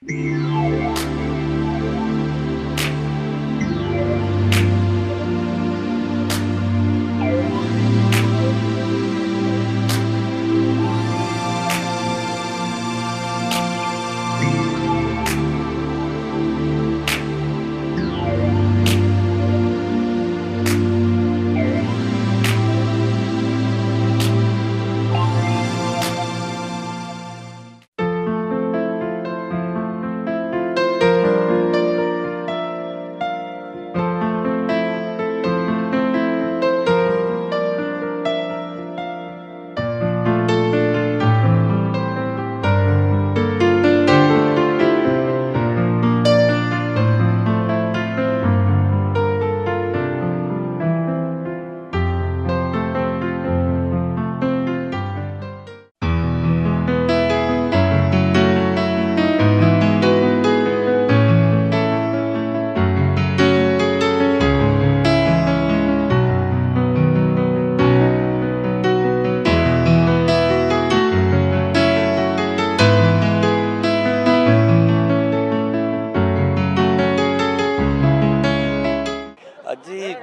आज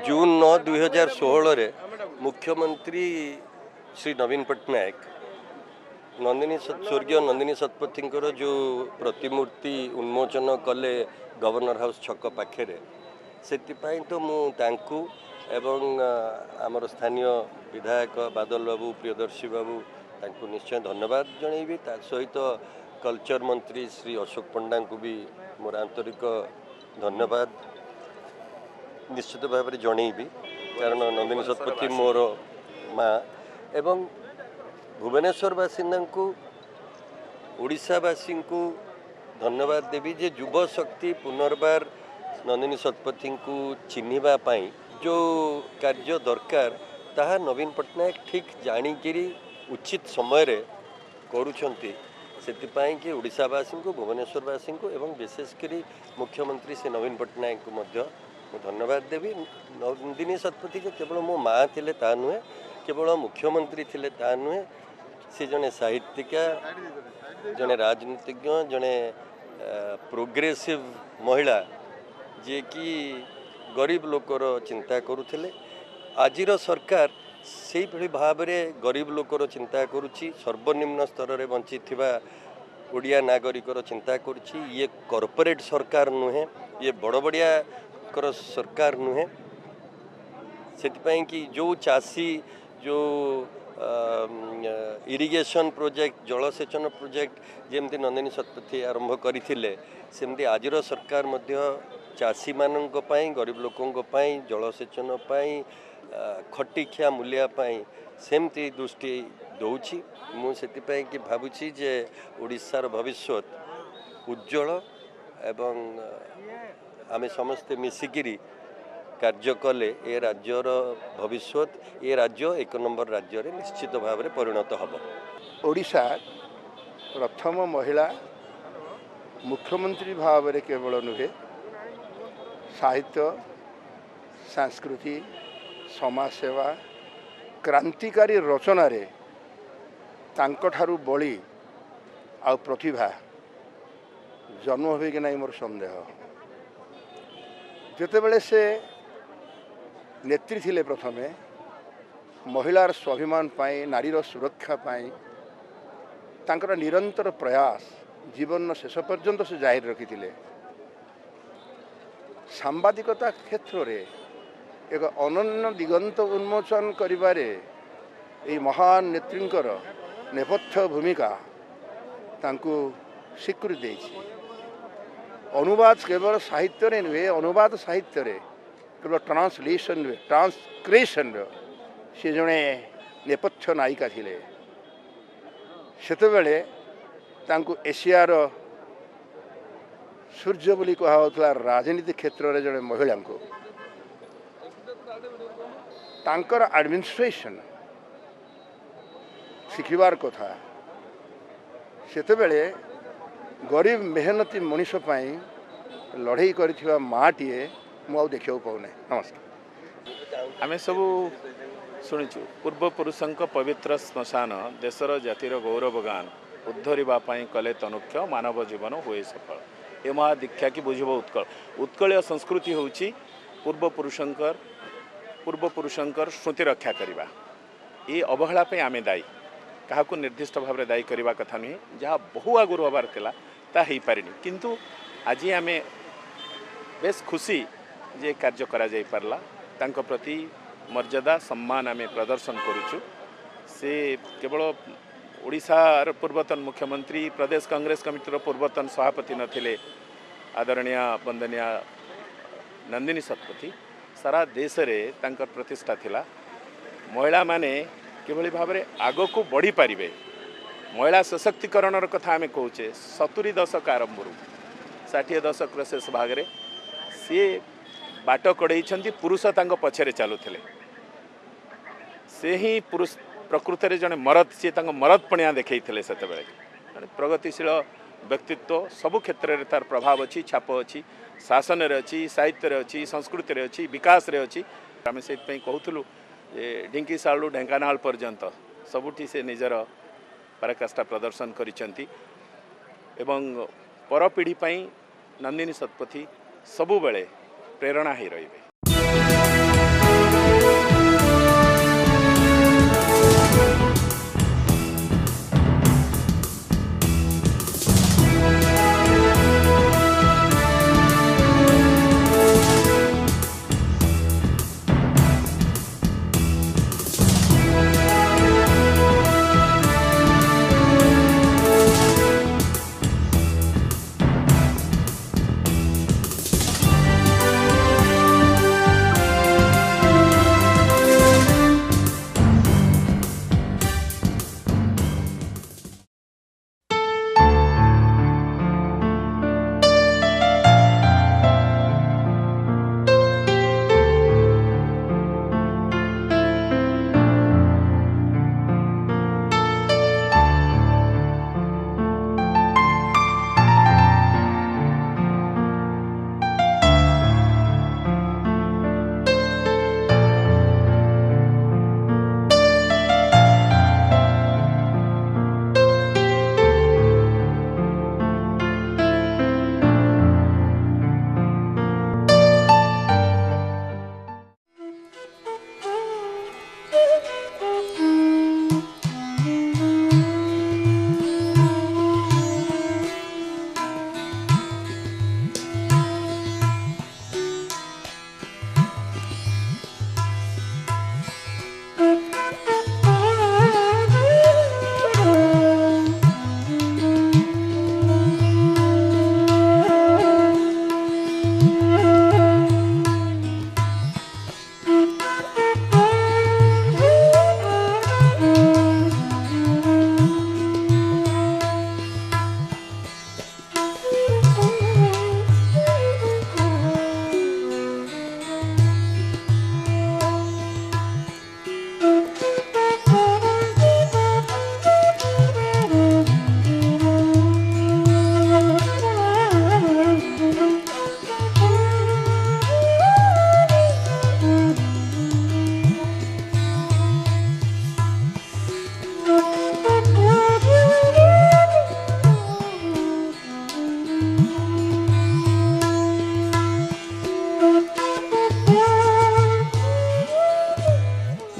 जून 9 2016 मुख्यमंत्री श्री नवीन पट्टनायक स्वर्गीय नंदिनी शतपथी जो प्रतिमूर्ति उन्मोचन कले गवर्नर हाउस छक पाखे से तो मुझे एवं आमर स्थानीय विधायक बादल बाबू प्रियदर्शी बाबू तांको निश्चय धन्यवाद जनइबी। सहित कल्चर मंत्री श्री अशोक पंडा को भी मोर आंतरिक धन्यवाद निश्चित भाव में जनइबी, कारण नंदिनी शतपथी मोर माँ एवं भुवनेश्वरवासिंदा को ओडिशावासी को धन्यवाद देवी जे युव शक्ति पुनर्बार नंदिनी शतपथी को चिन्हवाई जो कार्य दरकार ताहा नवीन पट्टनायक ठीक जाणिकी उचित समय करुँच कि ओडिशावासी को भुवनेश्वरवासी को एवं विशेषकर मुख्यमंत्री से नवीन पट्टनायक को मध्य धन्यवाद देवी। नंदिनी शतपथी के केवल मो माँ थे ता नुहे, केवल मुख्यमंत्री थे ता नुहे, सी जड़े साहित्यिका जड़े राजनीतिज्ञ जड़े प्रोग्रेसिव महिला जे कि गरीब लोकर चिंता करुले। आजिर सरकार से भाव में गरीब लोकर चिंता करुच्ची, सर्वनिम्न स्तर में बंची ओडिया नागरिकर चिंता करुच्ची। ये कॉर्पोरेट सरकार नुहे, ये बड़ बड़िया कर सरकार नुहे। से कि जो चाषी जो इरिगेशन प्रोजेक्ट जलसेचन प्रोजेक्ट जमती नंदिनी शतपथी आरंभ करते सेमती आजिर सरकार चाषी मानों गरीब लोकों जलसेचन खटिखिया मूल्यापाई सेमती दृष्टि दौची। मुझे कि भावुची जे ओडिशार भविष्य उज्जवल एवं आमे समस्ते मिसिकिरी कार्य कले ए राज्यर भविष्य ए राज्य एक नंबर राज्य रे निश्चित भाव में परिणत हम। ओडिशा प्रथम महिला मुख्यमंत्री भाव में केवल नुहे साहित्य संस्कृति समाज सेवा क्रांतिकारी रचना तांकठारु बड़ी आ प्रतिभा जन्म हो कि नहीं मोर संदेह। जितेबले से नेत्री थिले प्रथमे महिलार स्वाभिमान पाई नारीर सुरक्षा पाई तांकर निरंतर प्रयास जीवन शेष पर्यंत से जाहिर रखी सांबादिकता क्षेत्र रे एक अनन्य दिगंत उन्मोचन करिबारे ए महान नेत्रींकर नेपथ्य भूमिका तांकु स्वीकृति देछि। अनुवाद केवल साहित्य रे नुहे, अनुवाद साहित्य रे केवल ट्रांसलेशन रे ट्रांसक्रिएशन रे से जणे नेपथ्य नायिका थिले। सेतेबेले तांकु एशियार सूर्य बोली कहा राजनीति क्षेत्र रे जणे महिला को तांकर एडमिनिस्ट्रेशन शिखिबार कथा सेतेबेले गरीब मेहनती मनीष लड़ाई कर माँटीए मुझे देखा पाऊना। नमस्कार। आमे सब शुणुचु पूर्वपुरुषों पवित्र श्मशान देशर जातिर गौरवगान उद्धरिबा पई कले तनुक्ष मानव जीवन हुए सफल। ए महादीक्षा की बुझब उत्कल उत्कलीय संस्कृति होउची पूर्वपुरुषंकर स्मृति रक्षा करवा। ये अवहेला पे आमे दायी क्या निर्दिष्ट भाव में दायी करने कथा नुहे जहाँ बहु आगुरी हबार था ताही पारिनी किंतु आज आम बेस खुशी जे कार्य करा जाई पारला तांको प्रति मर्यादा सम्मान आम प्रदर्शन करुचु। से केवल ओडिशार पूर्वतन मुख्यमंत्री प्रदेश कांग्रेस कमिटीर पूर्वतन सभापति नथिले आदरणीय वंदनीय नंदिनी शतपथी सारा देश रे तांकर प्रतिष्ठा थिला। महिला माने किभली भाव में आग को बढ़ी पारिबे महिला सशक्तिकरण कथा आम कहे 70 दशक आरंभ 60 दशक शेष भाग में सी बाट कड़े पुरुष तांको पछरे चलुथिले से ही पुरुष प्रकृत में जड़े मरद सी मरद पणिया देखते से प्रगतिशील व्यक्तित्व सबु क्षेत्र में तार प्रभाव अच्छी छाप अच्छी शासन रे अच्छी साहित्य रे अच्छी संस्कृति रे अच्छी विकास रे अच्छी आम से कहूँ ढिंकी सालू ढेंकानाल पर्यंत सबुठी से निजर पराकाष्ठा प्रदर्शन करिसेंती एवं पर पीढ़ी पई नंदिनी शतपथी सबु बेले प्रेरणा ही रहिबे।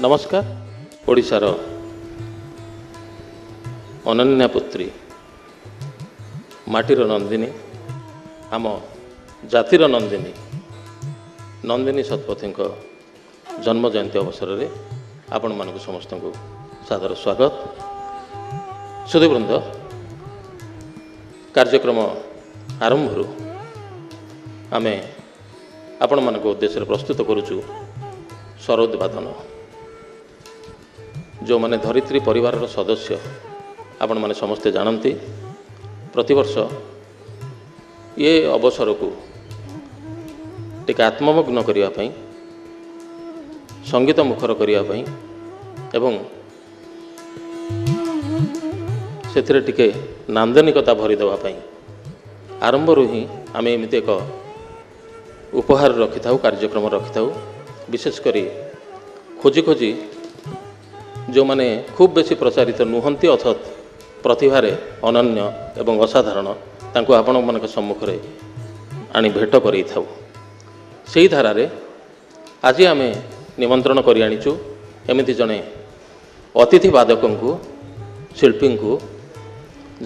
नमस्कार। ओडिशार अनन्या पुत्री माटीर नंदिनी आम जातिर नंदिनी नंदिनी शतपथी जन्म जयंती अवसर में आपण मानक समस्त को सादर स्वागत। सुधीवृंद कार्यक्रम आरंभ आमे आपण मानक उद्देश्य प्रस्तुत करुचु सरोदवादन। जो माने धरित्री परिवार सदस्य आपण माने समस्ते जानती प्रतिवर्ष ये अवसर को टिके आत्ममग्न करिया पई संगीत मुखर करिया पई एवं सेथिरे टिके नांदनिकता भरी देवा पई आरंभ रु ही आमे एमिति एक उपहार रखि थाउ कार्यक्रम रखि थाउ। विशेष करी खोजी खोजी जो माने खूब बेसी प्रचारित नुहंती अर्थात ପ୍ରତିଭାରେ ଅନନ୍ୟ ଏବଂ ଅସାଧାରଣ ତାଙ୍କୁ ଆପଣମାନଙ୍କ ସମ୍ମୁଖରେ ଆଣି ଭେଟ କରେଇଥାଉ। ସେହି ଧାରାରେ ଆଜି ଆମେ ନିମନ୍ତ୍ରଣ କରି ଆଣିଛୁ ଏମିତି ଜଣେ ଅତିଥି ବାଦକଙ୍କୁ, ଶିଳ୍ପୀଙ୍କୁ,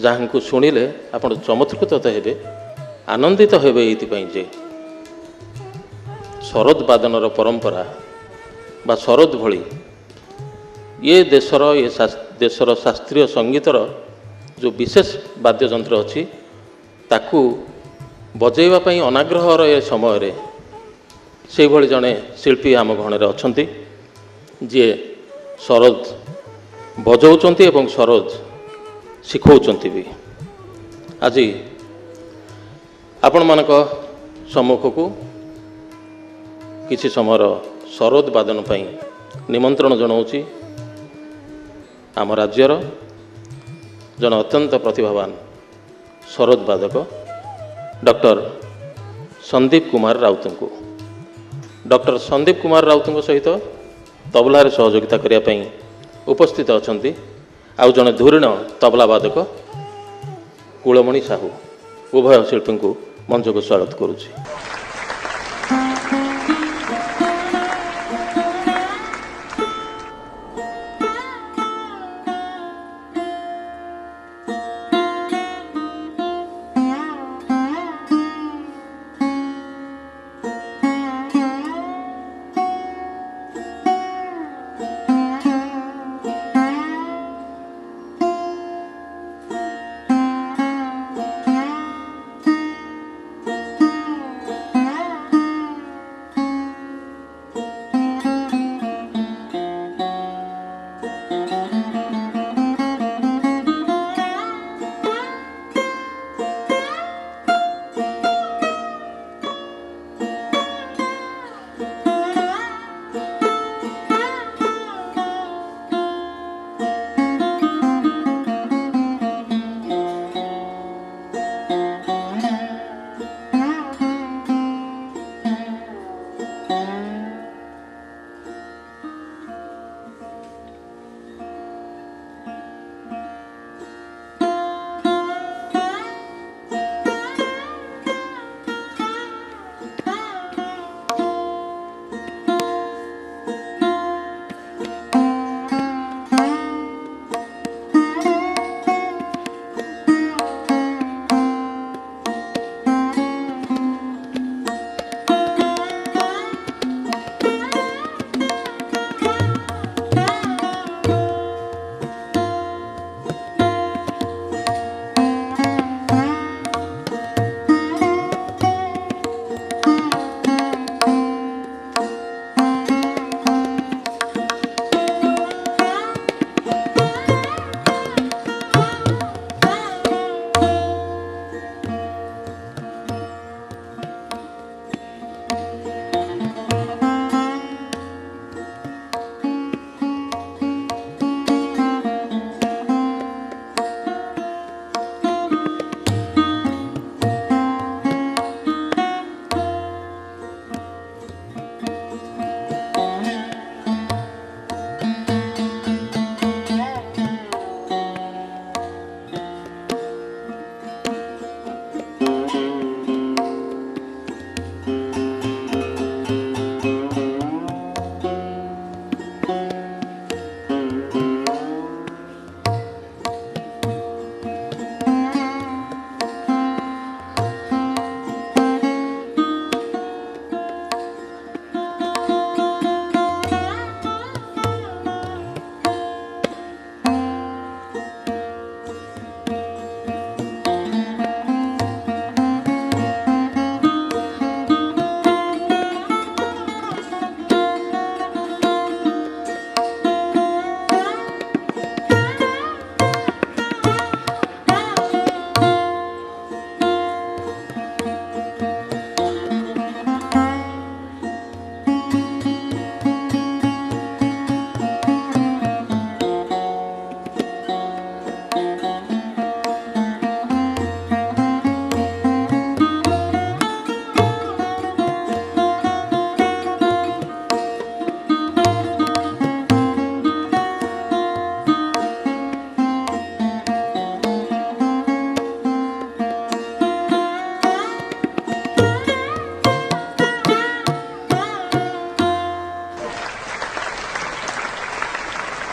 ଯାହାଙ୍କୁ ଶୁଣିଲେ ଆପଣ ଚମତ୍କୃତ ହେବେ, ଆନନ୍ଦିତ ହେବେ ଏଇଥିପାଇଁ ଯେ ସରୋଦ ବାଦନର ପରମ୍ପରା ବା ସରୋଦ ଭଳି ଦେଶର ଶାସ୍ତ୍ରୀୟ ସଙ୍ଗୀତର ଯେଉଁ ବିଶେଷ ବାଦ୍ୟଯନ୍ତ୍ର ଅଛି ତାକୁ ବଜାଇବା ପାଇଁ ଅନାଗ୍ରହର ଏ ସମୟରେ ସେଇଭଳି ଜଣେ ଶିଳ୍ପୀ ଆମ ଗହଣରେ ଅଛନ୍ତି ଯିଏ ସରୋଦ ବଜାଉଛନ୍ତି ଏବଂ ସରୋଦ ଶିଖାଉଛନ୍ତି ବି। ଆଜି ଆପଣମାନଙ୍କ ସମ୍ମୁଖକୁ କିଛି ସମୟର ସରୋଦ ବାଦନ ପାଇଁ ନିମନ୍ତ୍ରଣ ଜଣାଉଛି ଆମ ରାଜ୍ୟର ଜଣେ ଅତ୍ୟନ୍ତ ପ୍ରତିଭାବାନ ସରୋଦ ବାଦକ ଡକ୍ଟର ସନ୍ଦୀପ କୁମାର ରାଉତଙ୍କୁ। ଡକ୍ଟର ସନ୍ଦୀପ କୁମାର ରାଉତଙ୍କ ସହିତ ତବଲାରେ ସହଯୋଗିତା କରିବା ପାଇଁ ଉପସ୍ଥିତ ଅଛନ୍ତି ଆଉ ଜଣେ ଧୁରୀଣ ତବଲା ବାଦକ କୁଳମଣି ସାହୁ। ଉଭୟ ଶିଳ୍ପୀଙ୍କୁ ମଞ୍ଚକୁ ସ୍ୱାଗତ କରୁଛି।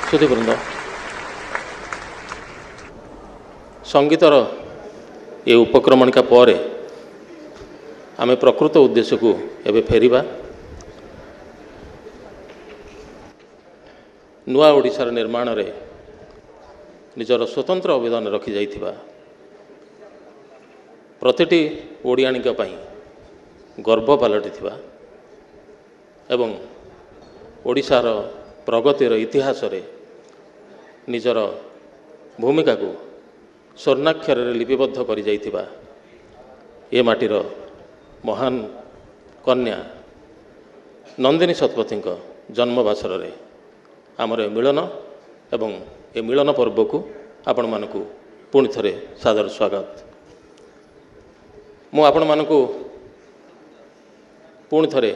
ସୁଧୀବୃନ୍ଦ, ସଙ୍ଗୀତର ଏ ଉପକ୍ରମଣିକା ପରେ ଆମେ ପ୍ରକୃତ ଉଦ୍ଦେଶ୍ୟକୁ ଏବେ ଫେରିବା। ନୂଆ ଓଡ଼ିଶାର ନିର୍ମାଣରେ ନିଜର ସ୍ୱତନ୍ତ୍ର ଅବଦାନ ରଖିଯାଇଥିବା ପ୍ରତିଟି ଓଡ଼ିଆଣୀଙ୍କ ପାଇଁ ଗର୍ବ ପାଲଟିଥିବା ଏବଂ ଓଡ଼ିଶାର ପ୍ରଗତିର ଇତିହାସରେ ନିଜର ଭୂମିକାକୁ ସ୍ୱର୍ଣ୍ଣାକ୍ଷରରେ ଲିପିବଦ୍ଧ କରିଯାଇଥିବା ଏ ମାଟିର ମହାନ କନ୍ୟା ନନ୍ଦିନୀ ଶତପଥୀଙ୍କ ଜନ୍ମବାସରରେ ଆମର ଏ ମିଳନ ଏବଂ ଏ ମିଳନ ପର୍ବକୁ ଆପଣମାନଙ୍କୁ ପୁଣି ଥରେ ସାଦର ସ୍ୱାଗତ। ମୁଁ ଆପଣମାନଙ୍କୁ ପୁଣି ଥରେ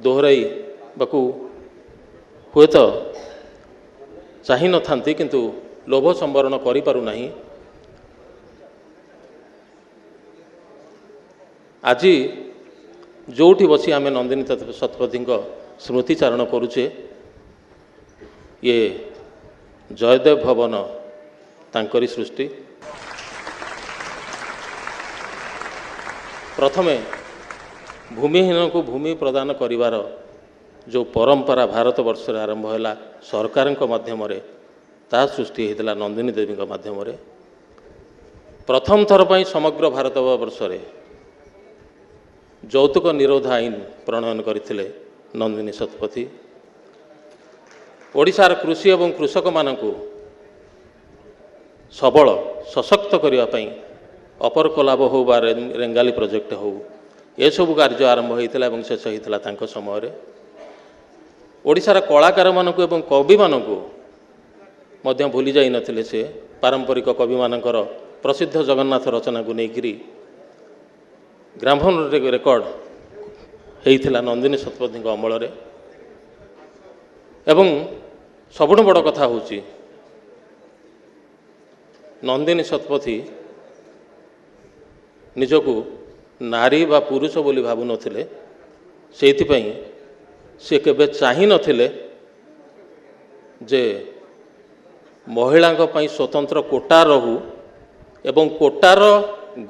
ଦୋହରାଇବାକୁ ହୁଏତ ଚାହିଁନଥାନ୍ତି, କିନ୍ତୁ ଲୋଭ ସମ୍ବରଣ କରିପାରୁନାହିଁ। ଆଜି ଯେଉଁଠି ବସି ଆମେ ନନ୍ଦିନୀ ଶତପଥୀଙ୍କ ସ୍ମୃତିଚାରଣ କରୁଛେ, ଇଏ ଜୟଦେବ ଭବନ ତାଙ୍କରି ସୃଷ୍ଟି। ପ୍ରଥମେ ଭୂମିହୀନକୁ ଭୂମି ପ୍ରଦାନ କରିବାର ଯେଉଁ ପରମ୍ପରା ଭାରତବର୍ଷରେ ଆରମ୍ଭ ହେଲା ସରକାରଙ୍କ ମାଧ୍ୟମରେ, ତାହା ସୃଷ୍ଟି ହୋଇଥିଲା ନନ୍ଦିନୀ ଦେବୀଙ୍କ ମାଧ୍ୟମରେ। ପ୍ରଥମ ଥର ପାଇଁ ସମଗ୍ର ଭାରତବର୍ଷରେ ଯୌତୁକ ନିରୋଧ ଆଇନ ପ୍ରଣୟନ କରିଥିଲେ ନନ୍ଦିନୀ ଶତପଥୀ। ଓଡ଼ିଶାର କୃଷି ଏବଂ କୃଷକମାନଙ୍କୁ ସବଳ ସଶକ୍ତ କରିବା ପାଇଁ ଅପରକଲାଭ ହେଉ ବା ରେଙ୍ଗାଲି ପ୍ରୋଜେକ୍ଟ ହେଉ, ଏସବୁ କାର୍ଯ୍ୟ ଆରମ୍ଭ ହୋଇଥିଲା ଏବଂ ଶେଷ ହୋଇଥିଲା ତାଙ୍କ ସମୟରେ। ଓଡ଼ିଶାର କଳାକାରମାନଙ୍କୁ ଏବଂ କବିମାନଙ୍କୁ ମଧ୍ୟ ଭୁଲି ଯାଇନଥିଲେ ସେ। ପାରମ୍ପରିକ କବିମାନଙ୍କର ପ୍ରସିଦ୍ଧ ଜଗନ୍ନାଥ ରଚନାକୁ ନେଇକରି ଗ୍ରାମୋଫୋନ୍ ରେକର୍ଡ଼ ହୋଇଥିଲା ନନ୍ଦିନୀ ଶତପଥୀଙ୍କ ଅମଳରେ। ଏବଂ ସବୁଠୁ ବଡ଼ କଥା ହେଉଛି, ନନ୍ଦିନୀ ଶତପଥୀ ନିଜକୁ ନାରୀ ବା ପୁରୁଷ ବୋଲି ଭାବୁନଥିଲେ। ସେଇଥିପାଇଁ ସେ କେବେ ଚାହିଁନଥିଲେ ଯେ ମହିଳାଙ୍କ ପାଇଁ ସ୍ୱତନ୍ତ୍ର କୋଟା ରହୁ ଏବଂ କୋଟାର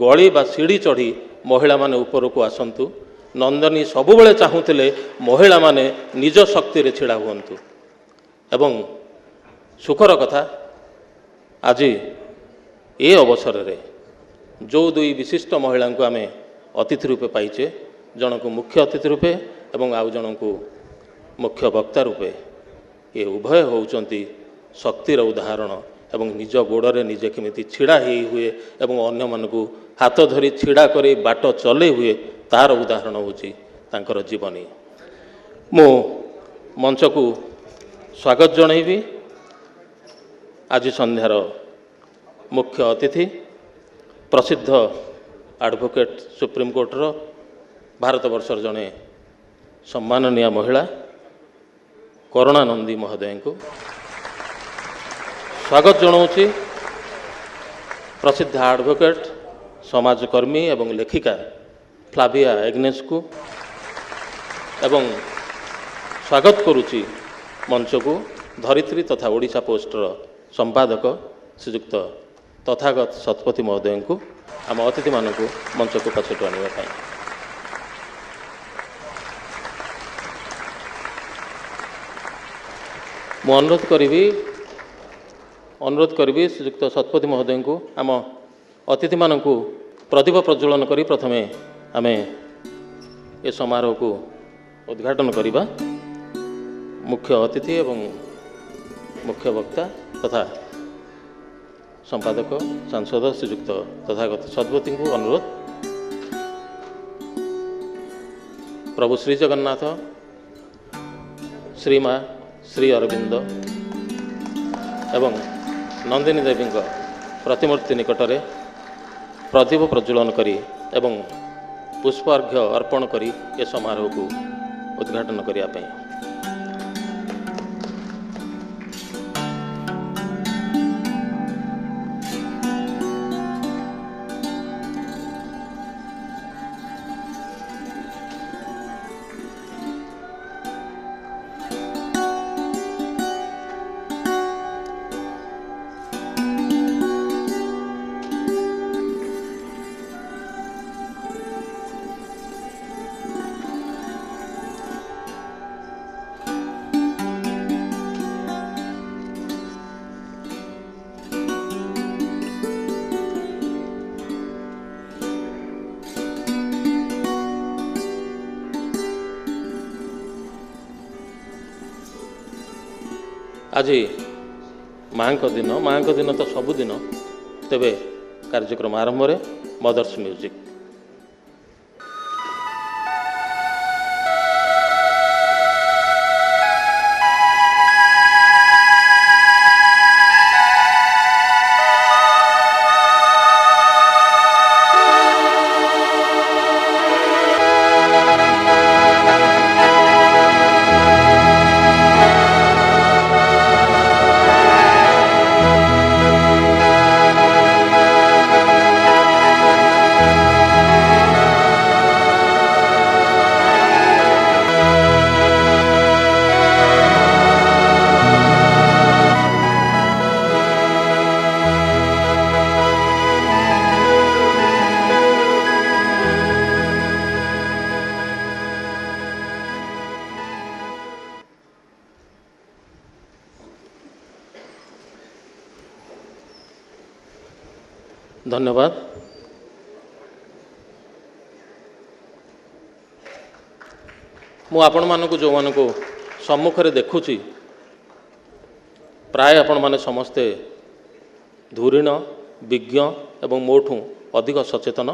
ଗଳି ବା ସିଡ଼ି ଚଢ଼ି ମହିଳାମାନେ ଉପରକୁ ଆସନ୍ତୁ। ନନ୍ଦିନୀ ସବୁବେଳେ ଚାହୁଁଥିଲେ ମହିଳାମାନେ ନିଜ ଶକ୍ତିରେ ଛିଡ଼ା ହୁଅନ୍ତୁ। ଏବଂ ସୁଖର କଥା, ଆଜି ଏ ଅବସରରେ ଯେଉଁ ଦୁଇ ବିଶିଷ୍ଟ ମହିଳାଙ୍କୁ ଆମେ ଅତିଥି ରୂପେ ପାଇଛେ, ଜଣଙ୍କୁ ମୁଖ୍ୟ ଅତିଥି ରୂପେ ଏବଂ ଆଉ ଜଣଙ୍କୁ ମୁଖ୍ୟ ବକ୍ତା ରୂପେ, ଏ ଉଭୟ ହେଉଛନ୍ତି ଶକ୍ତିର ଉଦାହରଣ ଏବଂ ନିଜ ଗୋଡ଼ରେ ନିଜେ କେମିତି ଛିଡ଼ା ହେଇ ହୁଏ ଏବଂ ଅନ୍ୟମାନଙ୍କୁ ହାତ ଧରି ଛିଡ଼ା କରି ବାଟ ଚଲେଇ ହୁଏ, ତାହାର ଉଦାହରଣ ହେଉଛି ତାଙ୍କର ଜୀବନୀ। ମୁଁ ମଞ୍ଚକୁ ସ୍ୱାଗତ ଜଣାଇବି ଆଜି ସନ୍ଧ୍ୟାର ମୁଖ୍ୟ ଅତିଥି, ପ୍ରସିଦ୍ଧ ଆଡ଼ଭୋକେଟ୍ ସୁପ୍ରିମକୋର୍ଟର ଭାରତବର୍ଷର ଜଣେ ସମ୍ମାନନୀୟ ମହିଳା କରୁଣାନନ୍ଦୀ ମହୋଦୟଙ୍କୁ। ସ୍ୱାଗତ ଜଣାଉଛି ପ୍ରସିଦ୍ଧ ଆଡ଼ଭୋକେଟ୍, ସମାଜକର୍ମୀ ଏବଂ ଲେଖିକା ଫ୍ଲାଭିଆ ଏଗ୍ନେସ୍କୁ। ଏବଂ ସ୍ୱାଗତ କରୁଛି ମଞ୍ଚକୁ ଧରିତ୍ରୀ ତଥା ଓଡ଼ିଶା ପୋଷ୍ଟର ସମ୍ପାଦକ ଶ୍ରୀଯୁକ୍ତ ତଥାଗତ ଶତପଥୀ ମହୋଦୟଙ୍କୁ, ଆମ ଅତିଥିମାନଙ୍କୁ ମଞ୍ଚକୁ ପଛକୁ ଆଣିବା ପାଇଁ। ମୁଁ ଅନୁରୋଧ କରିବି ଶ୍ରୀଯୁକ୍ତ ଶତପଥୀ ମହୋଦୟଙ୍କୁ ଆମ ଅତିଥିମାନଙ୍କୁ ପ୍ରଦୀପ ପ୍ରଜ୍ୱଳନ କରି ପ୍ରଥମେ ଆମେ ଏ ସମାରୋହକୁ ଉଦ୍ଘାଟନ କରିବା। ମୁଖ୍ୟ ଅତିଥି ଏବଂ ମୁଖ୍ୟ ବକ୍ତା ତଥା ସମ୍ପାଦକ ସାଂସଦ ଶ୍ରୀଯୁକ୍ତ ତଥାଗତ ଶତପଥୀଙ୍କୁ ଅନୁରୋଧ। ପ୍ରଭୁ ଶ୍ରୀ ଜଗନ୍ନାଥ, ଶ୍ରୀମା ଶ୍ରୀ ଅରବିନ୍ଦ ଏବଂ ନନ୍ଦିନୀ ଦେବୀଙ୍କ ପ୍ରତିମୂର୍ତ୍ତି ନିକଟରେ ପ୍ରଦୀପ ପ୍ରଜ୍ୱଳନ କରି ଏବଂ ପୁଷ୍ପାର୍ଘ୍ୟ ଅର୍ପଣ କରି ଏ ସମାରୋହକୁ ଉଦ୍ଘାଟନ କରିବା ପାଇଁ। आज माँ दिन तो सबुदिन तेबे कार्यक्रम आरंभ में मदर्स म्यूजिक। धन्यवाद। मु आपण मानक जो मानक सम्मुख रे देखुची प्राय आपण माने समस्ते धूरीण विज्ञ एवं मोठू अधिक सचेतन।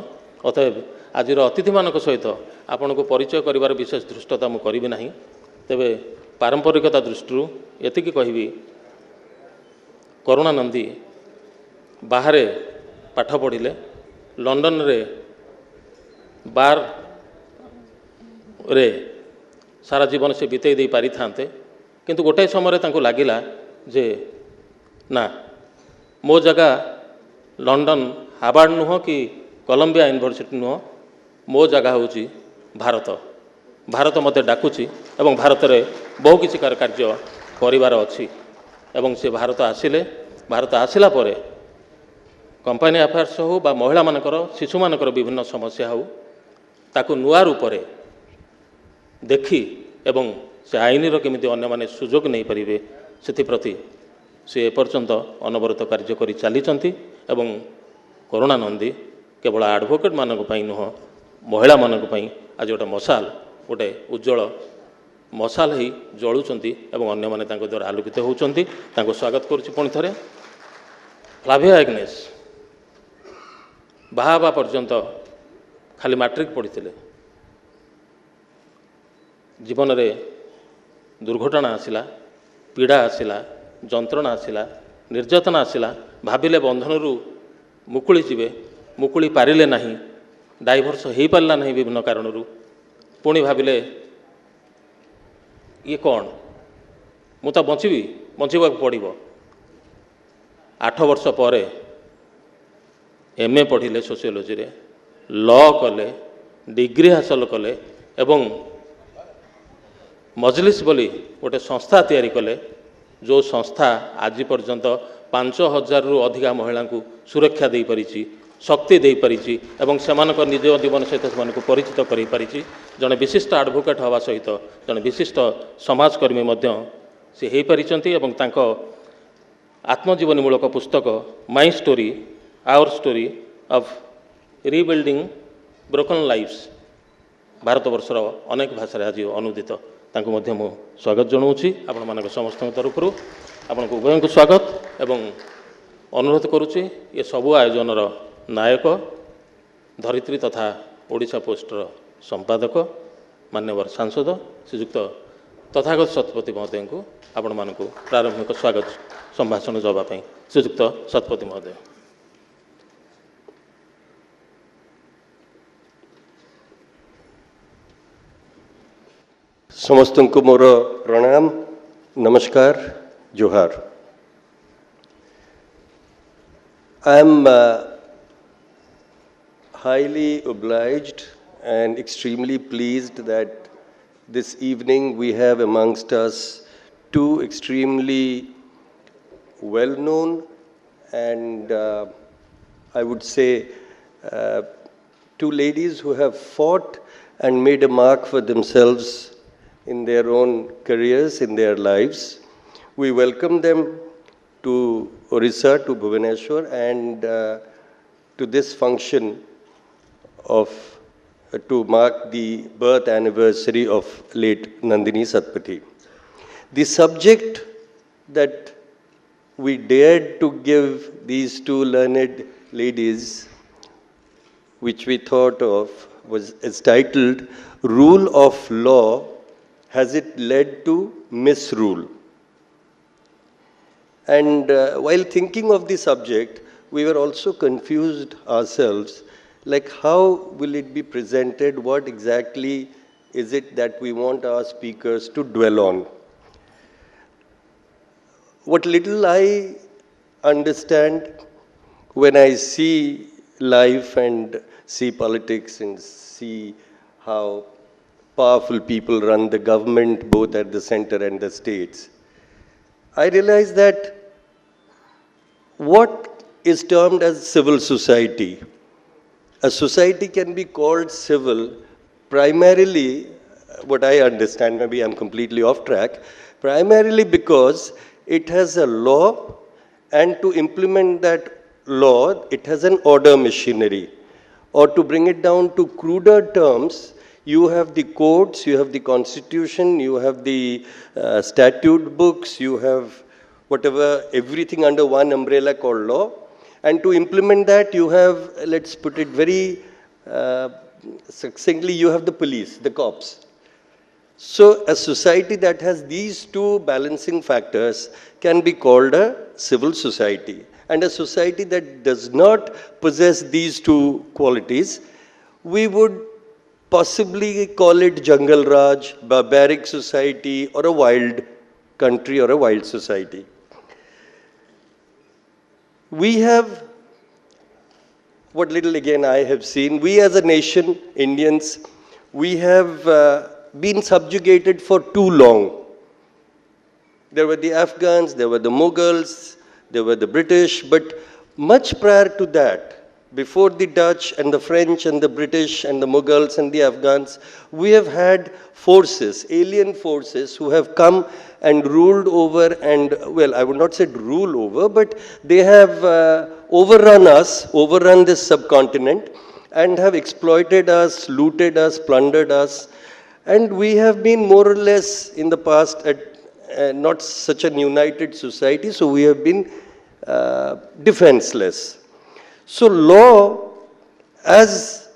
अतएव आज अतिथि मानक सहित आपण को परिचय करिवार विशेष दृष्टता मु करिबि नाही। तेबे पारंपरिकता दृष्टि एतिकी कहबी करुणानंदी बाहरे पाठ पढ़िले लंडन रे बार रे सारा जीवन से बितेई दे पारि थांते, किंतु गोटे समय तांको लागिला जे ना मो जगह लंडन हार्वर्ड नुह कि कोलंबिया यूनिवर्सिटी नुह, मो जगह होची भारत। भारत मते डाकुची एवं भारत रे बहु किछि कार्य करिवार अछि एवं से भारत आसिले। भारत आसिला परे कंपनी अफेयर्स हो बा महिला मानकर शिशु मानकर विभिन्न समस्या हो ताकू नुआ रूप से देखी एवं से आईन केमिति अन्य माने सुजोग नहीं पारिबे सेप्रति से एपर्यंत अनवरत कार्य करी चलीचंती। एवं करुणानंदी केवल एडवोकेट मानक पई नुह महिला मानक पई आज गोटे मशाल गोटे उज्जवल मशाल ही जलुचंती एवं अन्य माने तांको द्वारा आलोकित होउचंती। तांको स्वागत करूची पुणी थरे। फ्लाविया एग्नेस बाहा पर्यंत खाली मैट्रिक पढ़ी जीवन रे दुर्घटना आसिला, पीड़ा आसिला, जंत्रणा आसिला, निर्यातना आसिला, भाविले बंधनरू मुकुली जीवे, मुकुली पारिले नहीं, डाइभर्स हो पारा नहीं विभिन्न कारणरू। पुणी भाविले ये कौन मु तो बंचीबी बंचीबा पड़िबो। 8 वर्ष पर एमए पढ़िले सोशियोलॉजी रे, लॉ कले, डिग्री हासिल कले एवं मजलिस बोली गोटे संस्था तैयारी कले जो संस्था आज पर्यंत 5000 रु अधिका महिला को सुरक्षा दे पारिछि, शक्ति दे पारिछि एवं सेमानक निज जीवन सहित से परिचित करि पारिछि। जने विशिष्ट एडवोकेट हवा सहित जने विशिष्ट समाजकर्मी मध्य से हेइ पारिछंती एवं तांको आत्मजीवनीमूलक पुस्तक my story our story of rebuilding broken lives भारतवर्षर अनेक भाषा आज अनुदित तांको मध्य मु स्वागत जनाऊँगी। आपण मानक समस्त तरफ आपण को उभय को स्वागत एवं अनुरोध करुच्ची ये सबु आयोजनर नायक धरित्री तथा ओडिशा पोस्टर संपादक मान्यवर सांसद श्रीजुक्त तथागत शतपथी महोदय को आपण मानक प्रारंभिक स्वागत संभाषण जवाब श्रीजुक्त शतपथी महोदय। समस्त को मोर प्रणाम, नमस्कार, जोहार। I am highly obliged and extremely pleased that this evening we have amongst us two extremely well-known and I would say two ladies who have fought and made a mark for themselves in their own careers, in their lives. We welcome them to Orissa, to Bhubaneswar, and to this function of to mark the birth anniversary of late Nandini Satpathy. The subject that we dared to give these two learned ladies, which we thought of is titled Rule of Law, Has It Led to Misrule? And while thinking of the subject, we were also confused ourselves, like how will it be presented, what exactly is it that we want our speakers to dwell on. What little I understand when I see life and see politics and see how powerful people run the government both at the center and the states, I realize that what is termed as civil society, a society can be called civil primarily, what I understand, maybe I'm completely off track, primarily because it has a law, and to implement that law, it has an order machinery. Or to bring it down to cruder terms, you have the courts, you have the constitution, you have the statute books, you have whatever, everything under one umbrella called law. And to implement that, you have, let's put it very succinctly, you have the police, the cops. So a society that has these two balancing factors can be called a civil society. And a society that does not possess these two qualities, we would possibly call it Jungle Raj, barbaric society, or a wild country or a wild society. We have, what little again I have seen, we as a nation, Indians, we have been subjugated for too long. There were the Afghans, there were the Mughals, there were the British, but much prior to that, before the Dutch and the French and the British and the Mughals and the Afghans, we have had forces, alien forces, who have come and ruled over and, well, I would not say rule over, but they have overrun us, overrun this subcontinent, and have exploited us, looted us, plundered us, and we have been more or less in the past not such an united society, so we have been defenseless. So law, as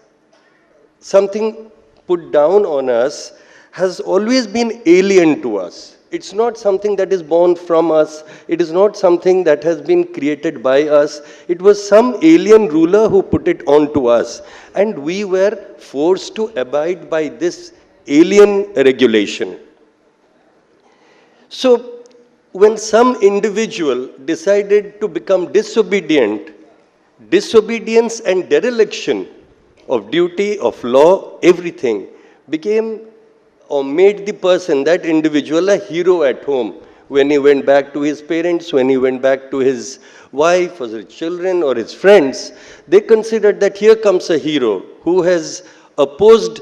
something put down on us, has always been alien to us. It's not something that is born from us. It is not something that has been created by us. It was some alien ruler who put it onto us. And we were forced to abide by this alien regulation. So when some individual decided to become disobedient, disobedience and dereliction of duty, of law, everything became or made the person, that individual, a hero at home. When he went back to his parents, when he went back to his wife or his children or his friends, they considered that here comes a hero who has opposed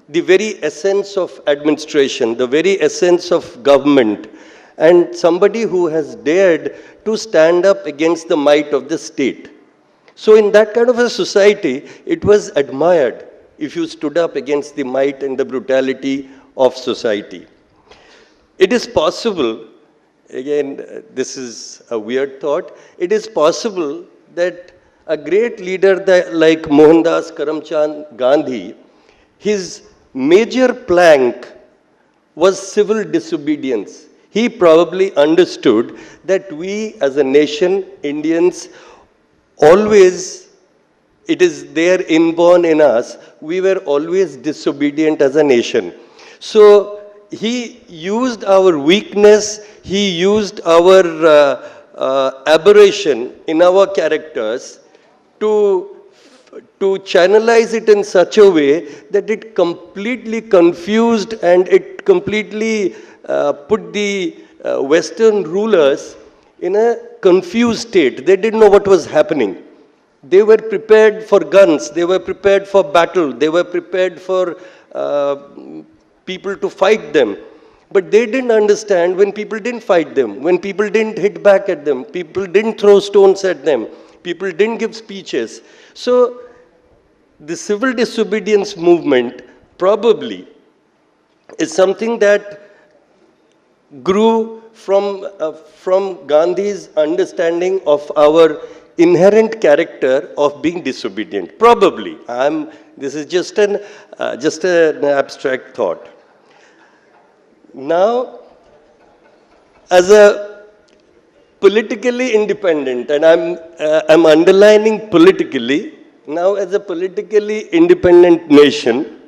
the very essence of administration, the very essence of government, and somebody who has dared to stand up against the might of the state. So in that kind of a society, it was admired if you stood up against the might and the brutality of society. It is possible, again, this is a weird thought, it is possible that a great leader like Mohandas Karamchand Gandhi, his major plank was civil disobedience. He probably understood that we as a nation, Indians, always, it is there inborn in us, we were always disobedient as a nation. So he used our weakness, he used our aberration in our characters to channelize it in such a way that it completely confused and it completely put the Western rulers in a confused state. They didn't know what was happening. They were prepared for guns, they were prepared for battle, they were prepared for people to fight them. But they didn't understand when people didn't fight them, when people didn't hit back at them, people didn't throw stones at them, people didn't give speeches. So the civil disobedience movement probably is something that grew from Gandhi's understanding of our inherent character of being disobedient. Probably. This is just an abstract thought. Now, as a politically independent, and I'm underlining politically, now as a politically independent nation,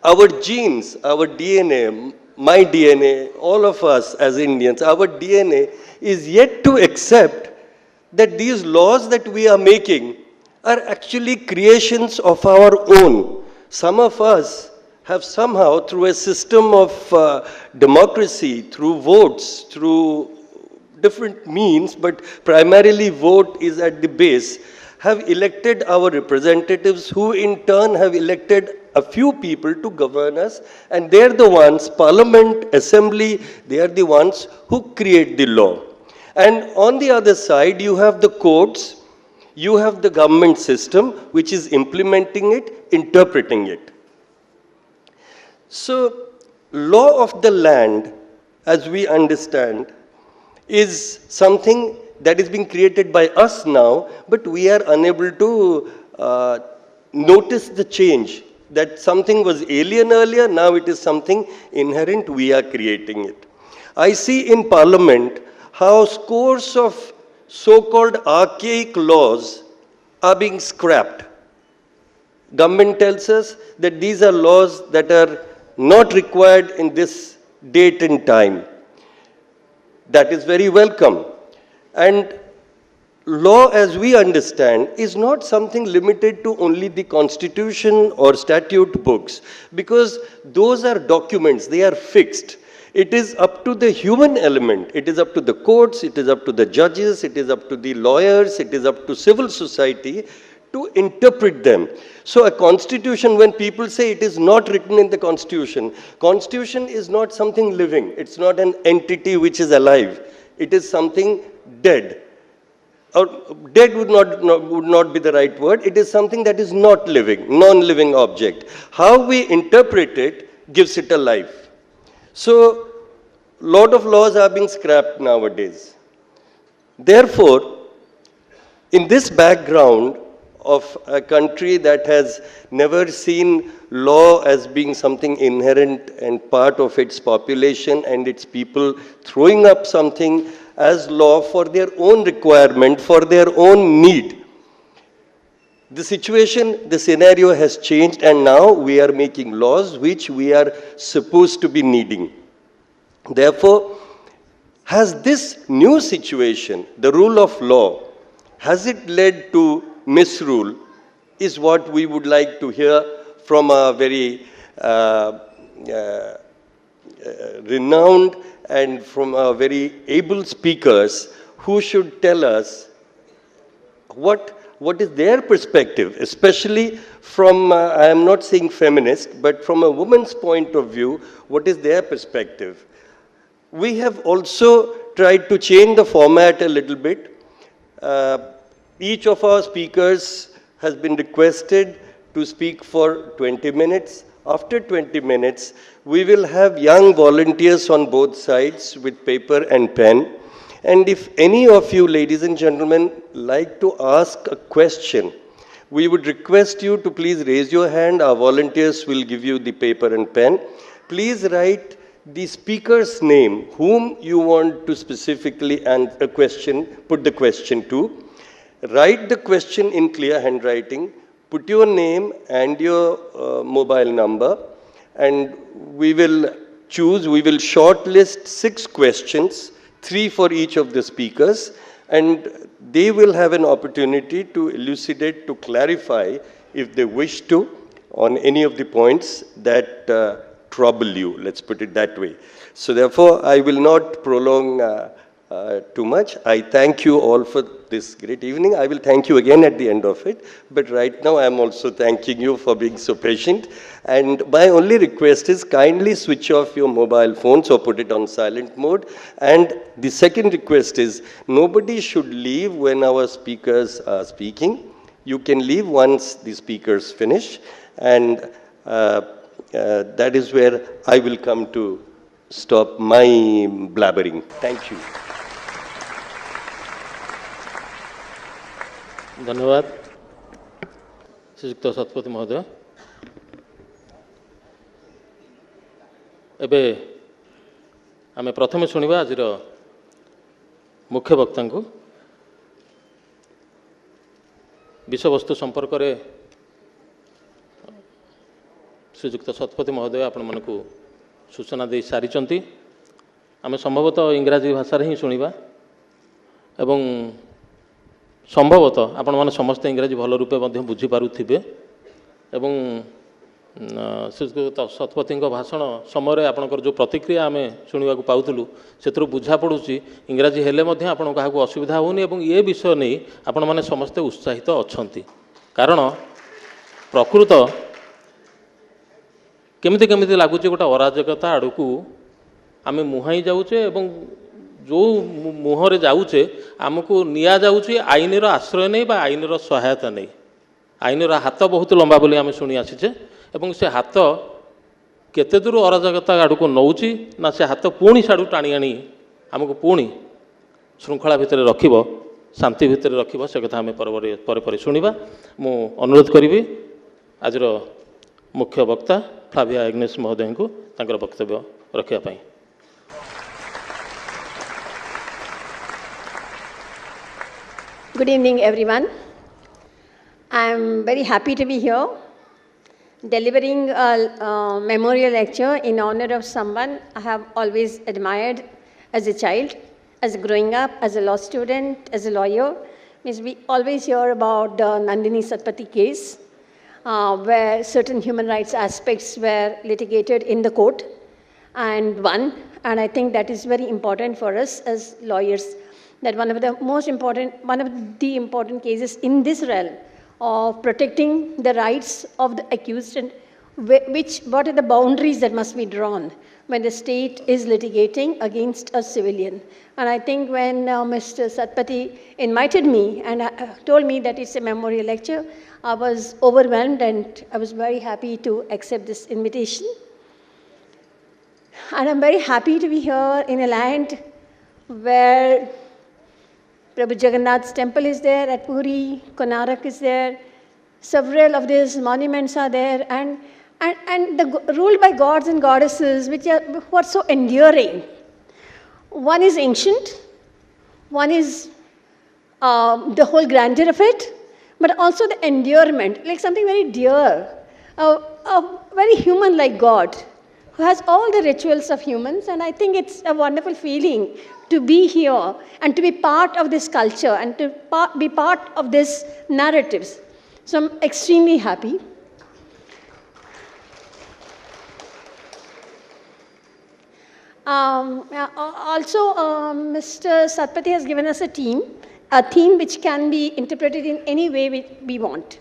our genes, our DNA, my DNA, all of us as Indians, our DNA is yet to accept that these laws that we are making are actually creations of our own. Some of us have somehow, through a system of democracy, through votes, through different means, but primarily vote is at the base, have elected our representatives who in turn have elected a few people to govern us, and they're the ones, Parliament, Assembly, they are the ones who create the law. And on the other side, you have the courts, you have the government system, which is implementing it, interpreting it. So, law of the land, as we understand, is something that is being created by us now, but we are unable to notice the change. That something was alien earlier, now it is something inherent, we are creating it. I see in Parliament how scores of so-called archaic laws are being scrapped. Government tells us that these are laws that are not required in this date and time. That is very welcome. And law, as we understand, is not something limited to only the constitution or statute books, because those are documents, they are fixed. It is up to the human element, it is up to the courts, it is up to the judges, it is up to the lawyers, it is up to civil society to interpret them. So a constitution, when people say it is not written in the constitution is not something living, it's not an entity which is alive, it is something dead. Or dead would not be the right word, it is something that is not living, non-living object. How we interpret it gives it a life. So, lot of laws are being scrapped nowadays. Therefore, in this background of a country that has never seen law as being something inherent and part of its population and its people throwing up something as law for their own requirement, for their own need. The situation, the scenario has changed, and now we are making laws which we are supposed to be needing. Therefore, has this new situation, the rule of law, has it led to misrule, is what we would like to hear from a very renowned and from very able speakers who should tell us what is their perspective, especially from, I am not saying feminist, but from a woman's point of view, what is their perspective. We have also tried to change the format a little bit. Each of our speakers has been requested to speak for 20 minutes. After 20 minutes, we will have young volunteers on both sides with paper and pen. And if any of you, ladies and gentlemen, like to ask a question, we would request you to please raise your hand. Our volunteers will give you the paper and pen. Please write the speaker's name, whom you want to specifically put the question to. Write the question in clear handwriting. Put your name and your mobile number, and we will shortlist 6 questions, 3 for each of the speakers, and they will have an opportunity to elucidate, to clarify, if they wish to, on any of the points that trouble you, let's put it that way. So therefore, I will not prolong too much. I thank you all for this great evening. I will thank you again at the end of it, but right now I am also thanking you for being so patient. And my only request is kindly switch off your mobile phones or put it on silent mode. And the second request is nobody should leave when our speakers are speaking. You can leave once the speakers finish, and that is where I will come to stop my blabbering. Thank you. धन्यवाद श्रीयुक्त शतपथी महोदय। एबे आमे प्रथमे शुणिबा आजिर मुख्य वक्ता को विषयवस्तु संपर्क में श्रीयुक्त शतपथी महोदय आपण मानक सूचना दे सारी। आम संभवतः इंग्राजी भाषा ही शुणा एवं संभवतः आपण मैंने समस्ते इंग्राजी भल रूपे बुझीपारे एवं श्रीयुक्त शतपथी भाषण समय आपणकर जो प्रतिक्रिया आम शुणा पाऊलु से बुझा पड़ुची इंग्राजी हेले आपण क्या असुविधा होनी एवं ये विषय नहीं आपण मैंने समस्ते उत्साहित अच्छा कारण प्रकृत केमिति केमिति लगुच गोटे अराजकता आड़ को आम मुहाई जाऊे एवं जो मुहरे जाऊे आमको निया जाऊँगी आईनर आश्रय नहीं आईनर सहायता नहीं। आईनर हाथ बहुत लंबा बोली आम शुणी आसीचे एवं से हाथ केते दूर अराजकता आड़ को नौची ना से हाथ पुणी साड़ू टाणी आनी आमको पुणी श्रृंखला भितर रखिब शांति भितर रखिब से कथा आम पर शुणा। मु अनुरोध करी आज मुख्य वक्ता फ्लाविया एग्नेस महोदय को तांकर वक्तव्य रखापी। Good evening, everyone. I am very happy to be here, delivering a memorial lecture in honor of someone I have always admired as a child, as growing up, as a law student, as a lawyer. Means we always hear about the Nandini Satpathy case, where certain human rights aspects were litigated in the court and won. And I think that is very important for us as lawyers, that one of the important cases in this realm of protecting the rights of the accused and what are the boundaries that must be drawn when the state is litigating against a civilian. And I think when Mr. Satpathy invited me and told me that it's a memorial lecture, I was overwhelmed and I was very happy to accept this invitation. And I'm very happy to be here in a land where Prabhu Jagannath's temple is there at Puri, Konarak is there, several of these monuments are there, and ruled by gods and goddesses who are so enduring. One is ancient, one is the whole grandeur of it, but also the endurement, like something very dear, a very human-like God who has all the rituals of humans, and I think it's a wonderful feeling to be here and to be part of this culture and to be part of this narratives. So I'm extremely happy. Also, Mr. Satpathy has given us a theme which can be interpreted in any way we want.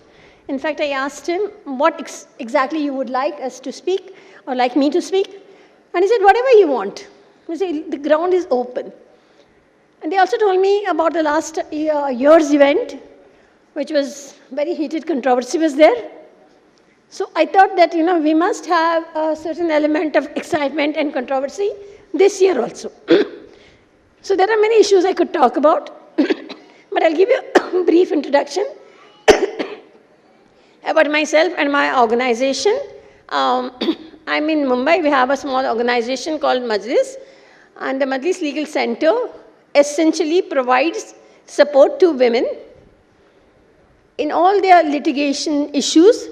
In fact, I asked him what exactly you would like us to speak or like me to speak. And he said, whatever you want. He said, the ground is open. And they also told me about the last year's event, which was very heated controversy was there. So I thought that, we must have a certain element of excitement and controversy this year also. So there are many issues I could talk about, but I'll give you a brief introduction about myself and my organization. I'm in Mumbai. We have a small organization called Majlis, and the Majlis Legal Center essentially provides support to women in all their litigation issues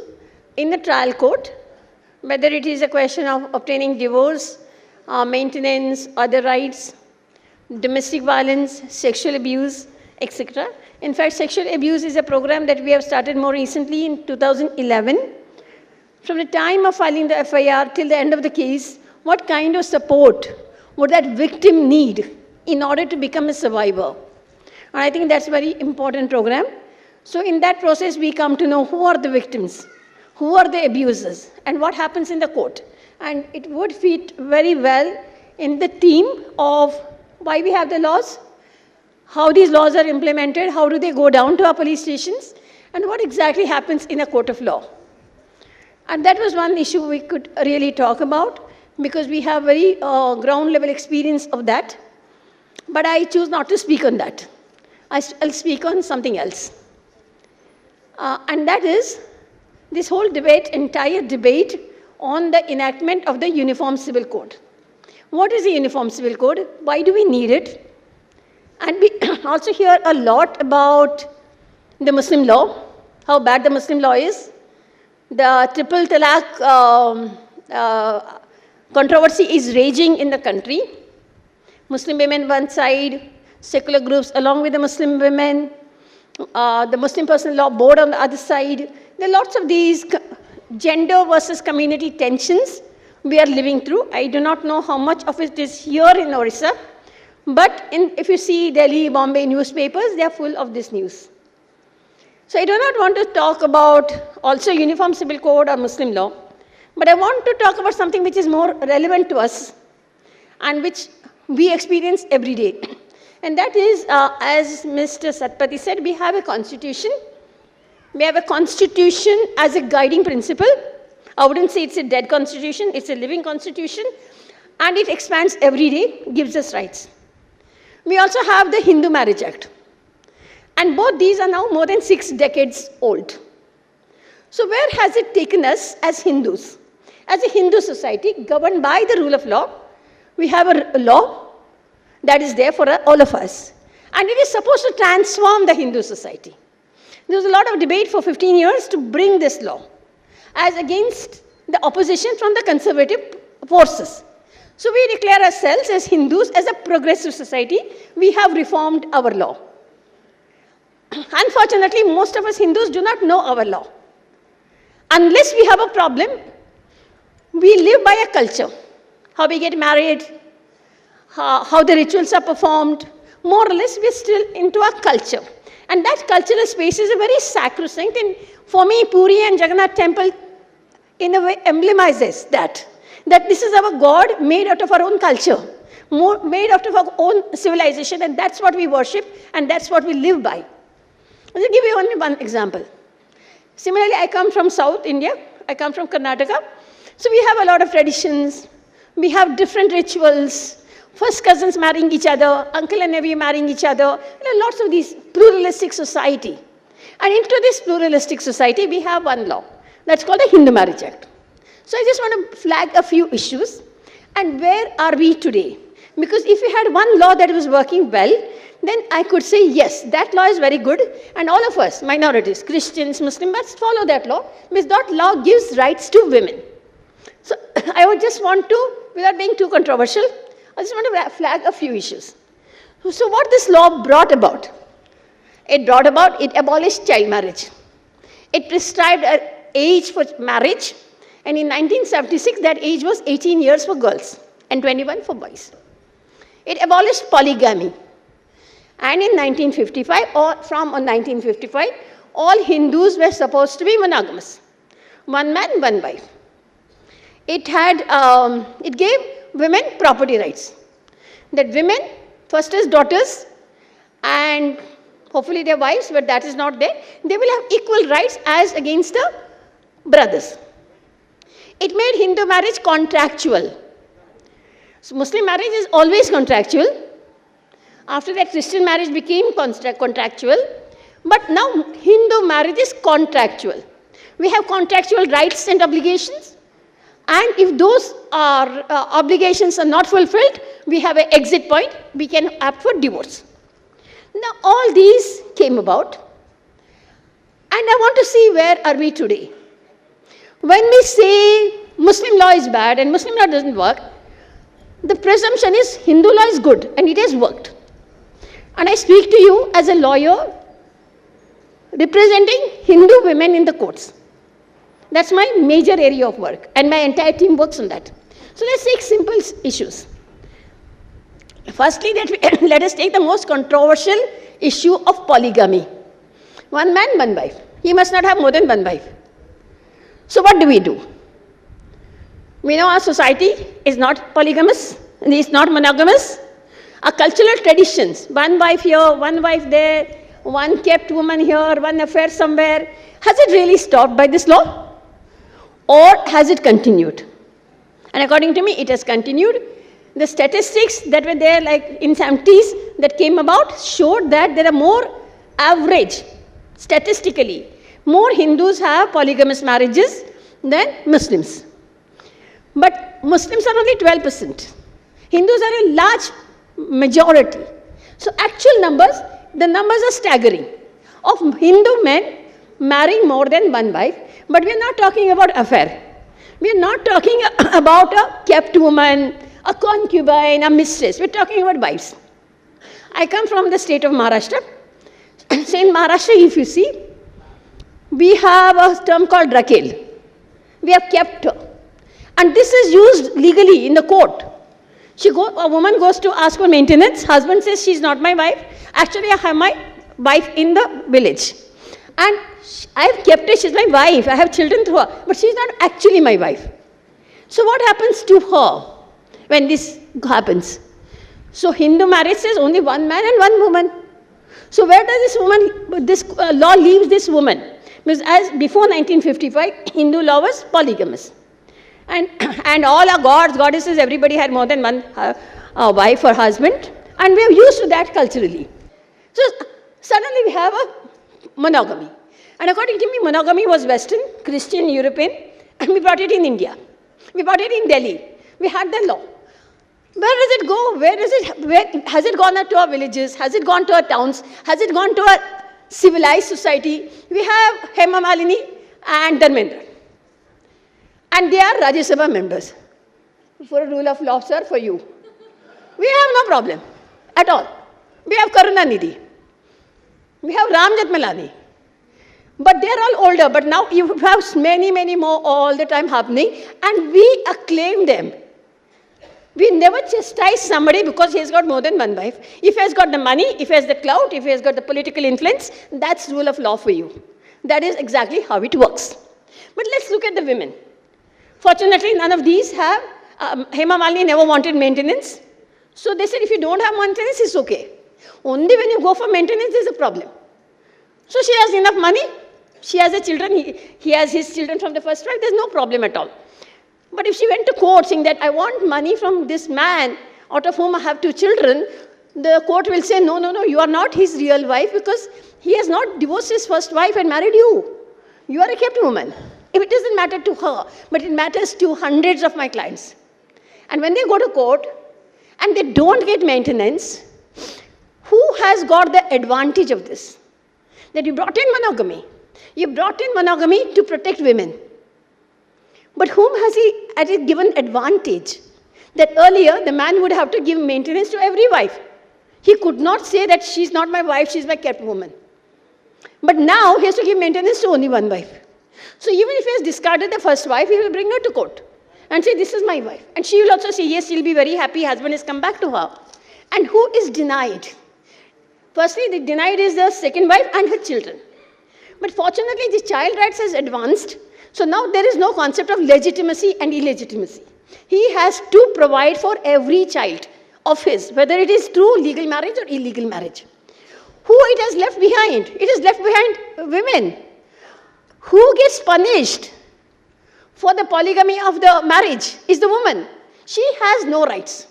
in the trial court, whether it is a question of obtaining divorce, maintenance, other rights, domestic violence, sexual abuse, etc. In fact, sexual abuse is a program that we have started more recently in 2011. From the time of filing the FIR till the end of the case, what kind of support would that victim need in order to become a survivor? And I think that's a very important program. So in that process, we come to know who are the victims, who are the abusers, and what happens in the court. And it would fit very well in the theme of why we have the laws, how these laws are implemented, how do they go down to our police stations, and what exactly happens in a court of law. And that was one issue we could really talk about. because we have very ground level experience of that. But I choose not to speak on that. I'll speak on something else. And that is this whole debate, entire debate on the enactment of the Uniform Civil Code. What is the Uniform Civil Code? Why do we need it? And we also hear a lot about the Muslim law, how bad the Muslim law is. The triple talaq controversy is raging in the country. Muslim women one side, secular groups along with the Muslim women, the Muslim Personal Law Board on the other side. There are lots of these gender versus community tensions we are living through. I do not know how much of it is here in Orissa, but if you see Delhi, Bombay newspapers, they are full of this news. So I do not want to talk about also Uniform Civil Code or Muslim law, but I want to talk about something which is more relevant to us and which we experience every day. And that is, as Mr. Satpathy said, we have a constitution. We have a constitution as a guiding principle. I wouldn't say it's a dead constitution, it's a living constitution, and it expands every day, gives us rights. We also have the Hindu Marriage Act. And both these are now more than 6 decades old. So where has it taken us as Hindus? As a Hindu society governed by the rule of law, we have a law that is there for all of us. And it is supposed to transform the Hindu society. There was a lot of debate for 15 years to bring this law as against the opposition from the conservative forces. So we declare ourselves as Hindus, as a progressive society. We have reformed our law. Unfortunately, most of us Hindus do not know our law. Unless we have a problem, we live by a culture. How we get married, how the rituals are performed. More or less, we're still into our culture. And that cultural space is a very sacrosanct. And for me, Puri and Jagannath temple, in a way, emblemizes that this is our God made out of our own culture, made out of our own civilization, and that's what we worship, and that's what we live by. I'll give you only one example. Similarly, I come from South India. I come from Karnataka. So we have a lot of traditions. We have different rituals. First cousins marrying each other, uncle and nephew marrying each other. There are lots of these pluralistic society. And into this pluralistic society, we have one law. That's called the Hindu Marriage Act. So I just want to flag a few issues. And where are we today? Because if we had one law that was working well, then I could say, yes, that law is very good. And all of us, minorities, Christians, Muslims, must follow that law, because that law gives rights to women. So I would just want to, without being too controversial, I just want to flag a few issues. So what this law brought about? It abolished child marriage. It prescribed an age for marriage. And in 1976, that age was 18 years for girls and 21 for boys. It abolished polygamy. And in 1955, from 1955, all Hindus were supposed to be monogamous. One man, one wife. It gave women property rights. That women, first as daughters, and hopefully their wives, but that is not there, they will have equal rights as against the brothers. It made Hindu marriage contractual. So Muslim marriage is always contractual. After that, Christian marriage became contractual. But now Hindu marriage is contractual. We have contractual rights and obligations. And if those obligations are not fulfilled, we have an exit point. We can opt for divorce. Now all these came about. And I want to see where are we today. When we say Muslim law is bad and Muslim law doesn't work, the presumption is Hindu law is good and it has worked. And I speak to you as a lawyer representing Hindu women in the courts. That's my major area of work, and my entire team works on that. So let's take simple issues. Firstly, let us take the most controversial issue of polygamy. One man, one wife. He must not have more than one wife. So what do? We know our society is not polygamous, and it's not monogamous. Our cultural traditions, one wife here, one wife there, one kept woman here, one affair somewhere, has it really stopped by this law? Or has it continued? And according to me, it has continued. The statistics that were there like in 70s that came about showed that there are more average, statistically, more Hindus have polygamous marriages than Muslims. But Muslims are only 12%. Hindus are a large majority. So actual numbers, the numbers are staggering of Hindu men marrying more than one wife. But we are not talking about affair. We are not talking about a kept woman, a concubine, a mistress. We are talking about wives. I come from the state of Maharashtra. So in Maharashtra, if you see, we have a term called Rakel. We have kept her. And this is used legally in the court. A woman goes to ask for maintenance. Husband says, she's not my wife. Actually, I have my wife in the village. And I have kept her. She's my wife. I have children through her. But she's not actually my wife. So what happens to her when this happens? So Hindu marriage says only one man and one woman. So where does this law leaves this woman? Because as before 1955, Hindu law was polygamous. And all our gods, goddesses, everybody had more than one wife or husband. And we are used to that culturally. So suddenly we have a monogamy. And according to me, monogamy was Western, Christian, European, and we brought it in India. We brought it in Delhi. We had the law. Where does it go? Where has it gone to our villages? Has it gone to our towns? Has it gone to our civilized society? We have Hema Malini and Dharmendra. And they are Rajya Sabha members. For a rule of law, sir, for you. We have no problem at all. We have Karunanidhi. We have Ram Jethmalani. But they are all older. But now you have many, many more all the time happening. And we acclaim them. We never chastise somebody because he has got more than one wife. If he has got the money, if he has the clout, if he has got the political influence, that's rule of law for you. That is exactly how it works. But let's look at the women. Fortunately, none of these have, Hema Malini never wanted maintenance. So they said, if you don't have maintenance, it's okay. Only when you go for maintenance, there's a problem. So she has enough money. She has her children. He has his children from the first wife. There's no problem at all. But if she went to court saying that I want money from this man, out of whom I have 2 children, the court will say, no, you are not his real wife because he has not divorced his first wife and married you. You are a kept woman. If it doesn't matter to her, but it matters to hundreds of my clients. And when they go to court and they don't get maintenance, who has got the advantage of this? That you brought in monogamy. You brought in monogamy to protect women. But whom has he given advantage? That earlier the man would have to give maintenance to every wife. He could not say that she's not my wife, she's my kept woman. But now he has to give maintenance to only one wife. So even if he has discarded the first wife, he will bring her to court and say, this is my wife. And she will also say, yes, she'll be very happy, husband has come back to her. And who is denied? Firstly, the denied is the second wife and her children. But fortunately, the child rights has advanced. So now there is no concept of legitimacy and illegitimacy. He has to provide for every child of his, whether it is through legal marriage or illegal marriage. Who it has left behind? It is left behind women. Who gets punished for the polygamy of the marriage is the woman. She has no rights.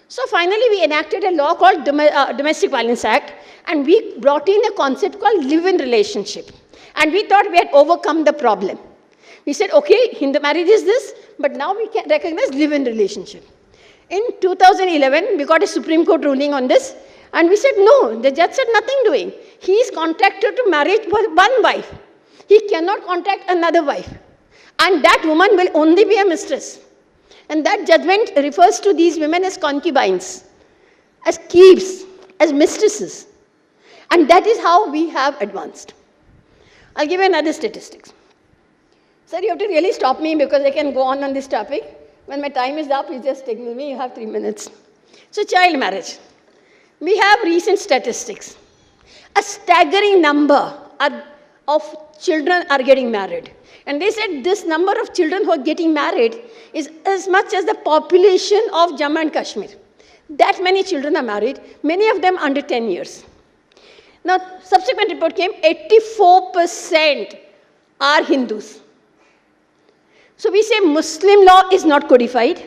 So finally, we enacted a law called Domestic Violence Act, and we brought in a concept called live-in relationship. And we thought we had overcome the problem. We said, okay, Hindu marriage is this, but now we can recognize live-in relationship. In 2011, we got a Supreme Court ruling on this, and we said, no, the judge said nothing doing. He is contracted to marry one wife. He cannot contract another wife. And that woman will only be a mistress. And that judgment refers to these women as concubines, as keeps, as mistresses. And that is how we have advanced. I'll give you another statistics. Sir, you have to really stop me because I can go on this topic. When my time is up, you just take me. You have 3 minutes. So child marriage. We have recent statistics. A staggering number of children are getting married. And they said this number of children who are getting married is as much as the population of Jammu and Kashmir. That many children are married, many of them under 10 years. Now, subsequent report came, 84% are Hindus. So we say Muslim law is not codified.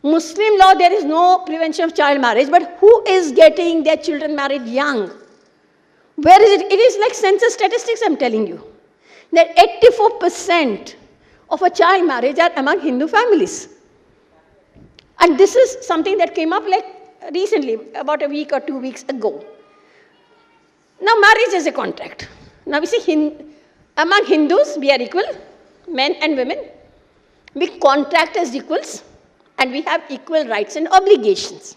Muslim law, there is no prevention of child marriage, but who is getting their children married young? Where is it? It is like census statistics, I'm telling you. That 84% of a child marriage are among Hindu families. And this is something that came up like recently, about a week or 2 weeks ago. Now marriage is a contract. Now we see among Hindus, we are equal, men and women. We contract as equals and we have equal rights and obligations.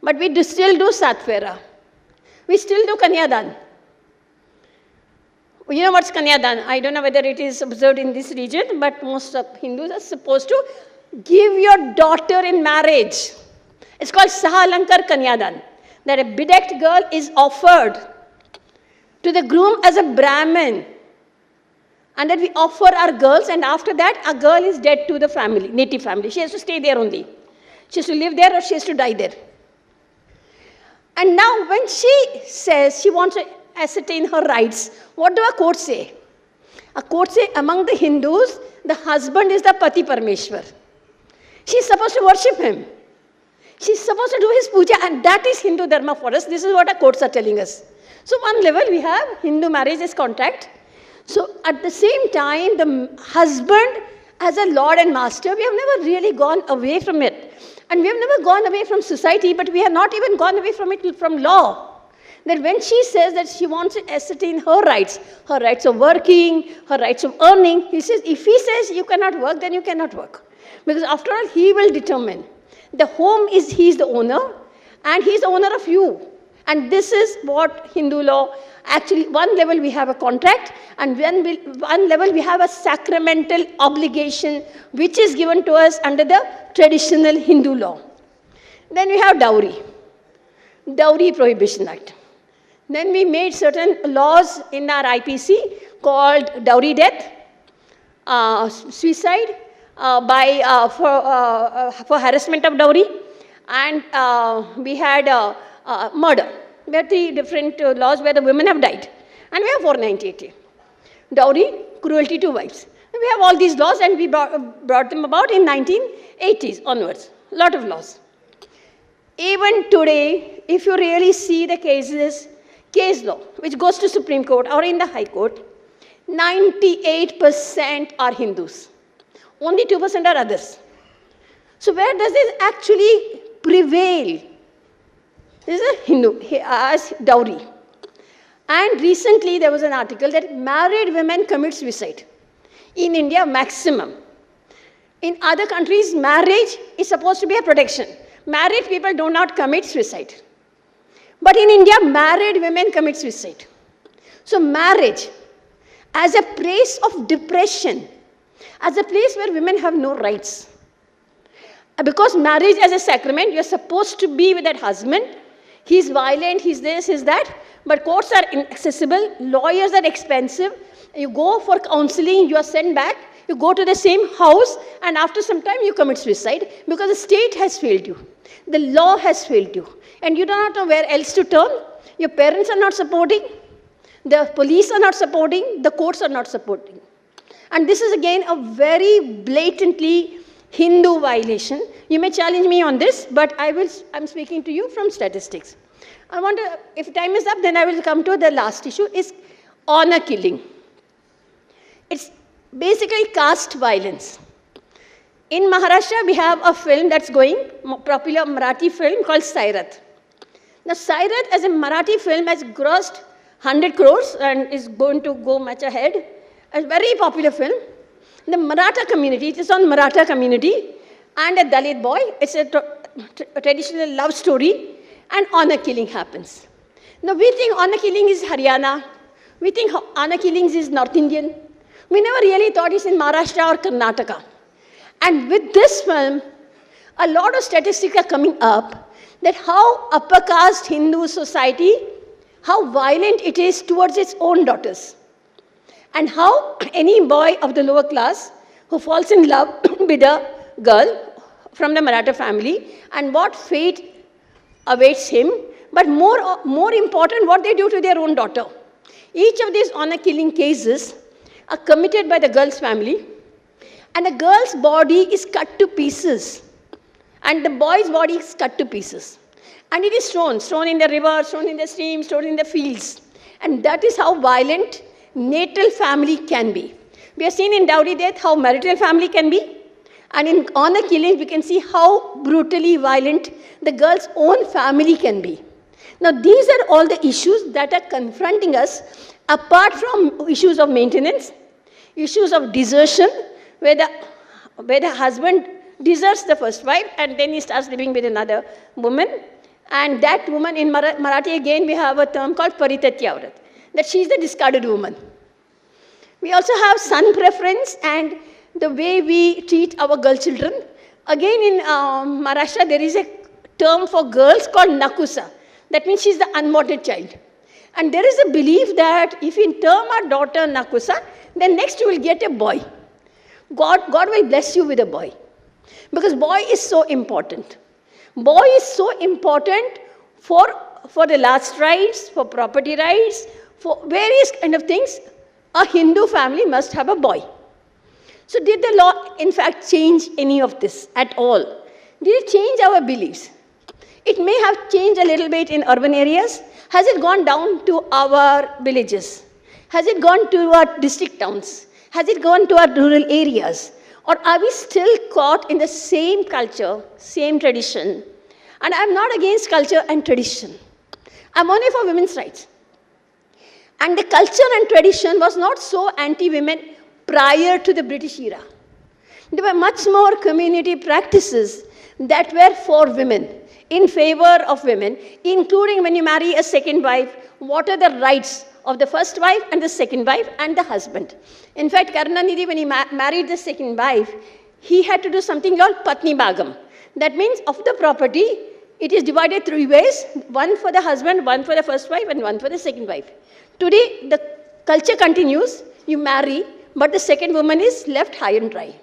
But we still do Satvera. We still do Kanyadan. You know what's Kanyadan? I don't know whether it is observed in this region, but most of Hindus are supposed to give your daughter in marriage. It's called Sahalankar Kanyadan. That a bedecked girl is offered to the groom as a Brahmin. And that we offer our girls, and after that, a girl is dead to the family, native family. She has to stay there only. She has to live there or she has to die there. And now when she says she wants to ascertain her rights, what do our courts say? Our courts say among the Hindus, the husband is the Pati Parmeshwar. She's supposed to worship him. She's supposed to do his puja, and that is Hindu dharma for us. This is what our courts are telling us. So one level we have Hindu marriage as contract. So at the same time, the husband as a lord and master, we have never really gone away from it. And we have never gone away from society, but we have not even gone away from it from law. That when she says that she wants to ascertain her rights of working, her rights of earning, he says, if he says you cannot work, then you cannot work. Because after all, he will determine. The home is, he is the owner, and he is the owner of you. And this is what Hindu law, actually one level we have a contract, and one level we have a sacramental obligation which is given to us under the traditional Hindu law. Then we have dowry Prohibition Act. Then we made certain laws in our IPC called dowry death, suicide, for harassment of dowry, and we had murder. We had 3 different laws where the women have died. And we have 498A. Dowry, cruelty to wives. And we have all these laws, and we brought them about in 1980s onwards. A lot of laws. Even today, if you really see the case law, which goes to Supreme Court or in the High Court, 98% are Hindus. Only 2% are others. So where does this actually prevail? This is a Hindu as dowry. And recently there was an article that married women commit suicide. In India, maximum. In other countries, marriage is supposed to be a protection. Married people do not commit suicide. But in India, married women commit suicide. So marriage as a place of depression, as a place where women have no rights. Because marriage as a sacrament, you're supposed to be with that husband. He's violent, he's this, he's that. But courts are inaccessible, lawyers are expensive. You go for counseling, you are sent back. You go to the same house, and after some time you commit suicide because the state has failed you. The law has failed you. And you do not know where else to turn. Your parents are not supporting. The police are not supporting. The courts are not supporting. And this is again a very blatantly Hindu violation. You may challenge me on this, but I'm speaking to you from statistics. I want to, if time is up, then I will come to the last issue, is honor killing. It's basically caste violence. In Maharashtra, we have a film that's going, popular Marathi film called Sairat. Now, Sairat as a Marathi film has grossed 100 crores and is going to go much ahead. A very popular film. The Maratha community, it is on Maratha community and a Dalit boy. It's a traditional love story, and honor killing happens. Now, we think honor killing is Haryana. We think honor killing is North Indian. We never really thought it's in Maharashtra or Karnataka. And with this film, a lot of statistics are coming up that how upper caste Hindu society, how violent it is towards its own daughters. And how any boy of the lower class who falls in love with a girl from the Maratha family, and what fate awaits him, but more important, what they do to their own daughter. Each of these honor killing cases are committed by the girl's family, and the girl's body is cut to pieces, and the boy's body is cut to pieces. And it is thrown in the river, thrown in the streams, thrown in the fields. And that is how violent natal family can be. We have seen in dowry death how marital family can be. And in honor killing, we can see how brutally violent the girl's own family can be. Now, these are all the issues that are confronting us, apart from issues of maintenance, issues of desertion, where the husband deserts the first wife and then he starts living with another woman. And that woman, in Marathi again, we have a term called paritatya aurat, that she is the discarded woman. We also have son preference and the way we treat our girl children. Again, in Maharashtra, there is a term for girls called nakusa. That means she's the unwanted child. And there is a belief that if we term our daughter nakusa, then next you will get a boy. God will bless you with a boy. Because boy is so important. Boy is so important for the last rights, for property rights, for various kind of things. A Hindu family must have a boy. So did the law, in fact, change any of this at all? Did it change our beliefs? It may have changed a little bit in urban areas. Has it gone down to our villages? Has it gone to our district towns? Has it gone to our rural areas? Or are we still caught in the same culture, same tradition? And I'm not against culture and tradition. I'm only for women's rights. And the culture and tradition was not so anti-women prior to the British era. There were much more community practices that were for women, in favor of women, including when you marry a second wife, what are the rights of the first wife and the second wife and the husband. In fact, Karunanidhi, when he married the second wife, he had to do something called Patni Bhagam. That means of the property, it is divided 3 ways, one for the husband, one for the first wife, and one for the second wife. Today, the culture continues, you marry, but the second woman is left high and dry.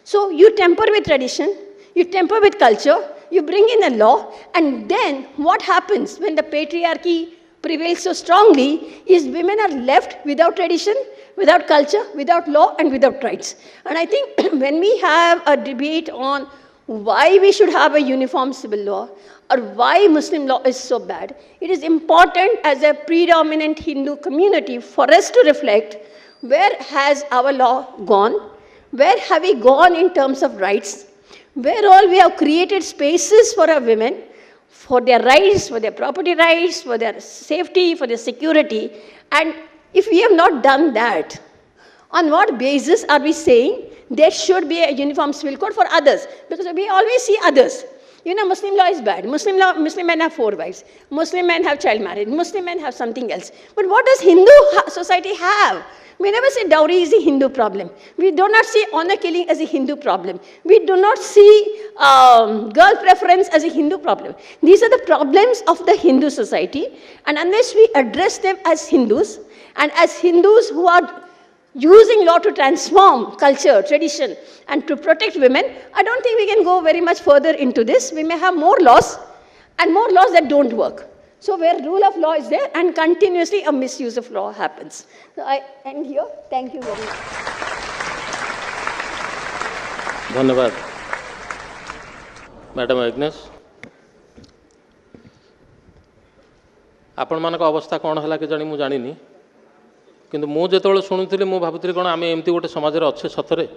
So you temper with tradition, you temper with culture, you bring in a law, and then what happens when the patriarchy prevails so strongly is women are left without tradition, without culture, without law, and without rights. And I think when we have a debate on why we should have a uniform civil law or why Muslim law is so bad, it is important as a predominant Hindu community for us to reflect where has our law gone, where have we gone in terms of rights, where all we have created spaces for our women, for their rights, for their property rights, for their safety, for their security. And if we have not done that, on what basis are we saying there should be a uniform civil code for others? Because we always see others. You know, Muslim law is bad. Muslim men have 4 wives. Muslim men have child marriage. Muslim men have something else. But what does Hindu society have? We never say dowry is a Hindu problem. We do not see honor killing as a Hindu problem. We do not see girl preference as a Hindu problem. These are the problems of the Hindu society. And unless we address them as Hindus, and as Hindus who are using law to transform culture, tradition, and to protect women, I don't think we can go very much further into this. We may have more laws, and more laws that don't work. So where rule of law is there, and continuously a misuse of law happens. So I end here. Thank you very much. धन्यवाद madam Agnes आपण मानक अवस्था कौन है कि जानी मु जानी किंतु मु जो शुणुली मु भावुली कौन आम एमती गोटे समाज अच्छे सतरे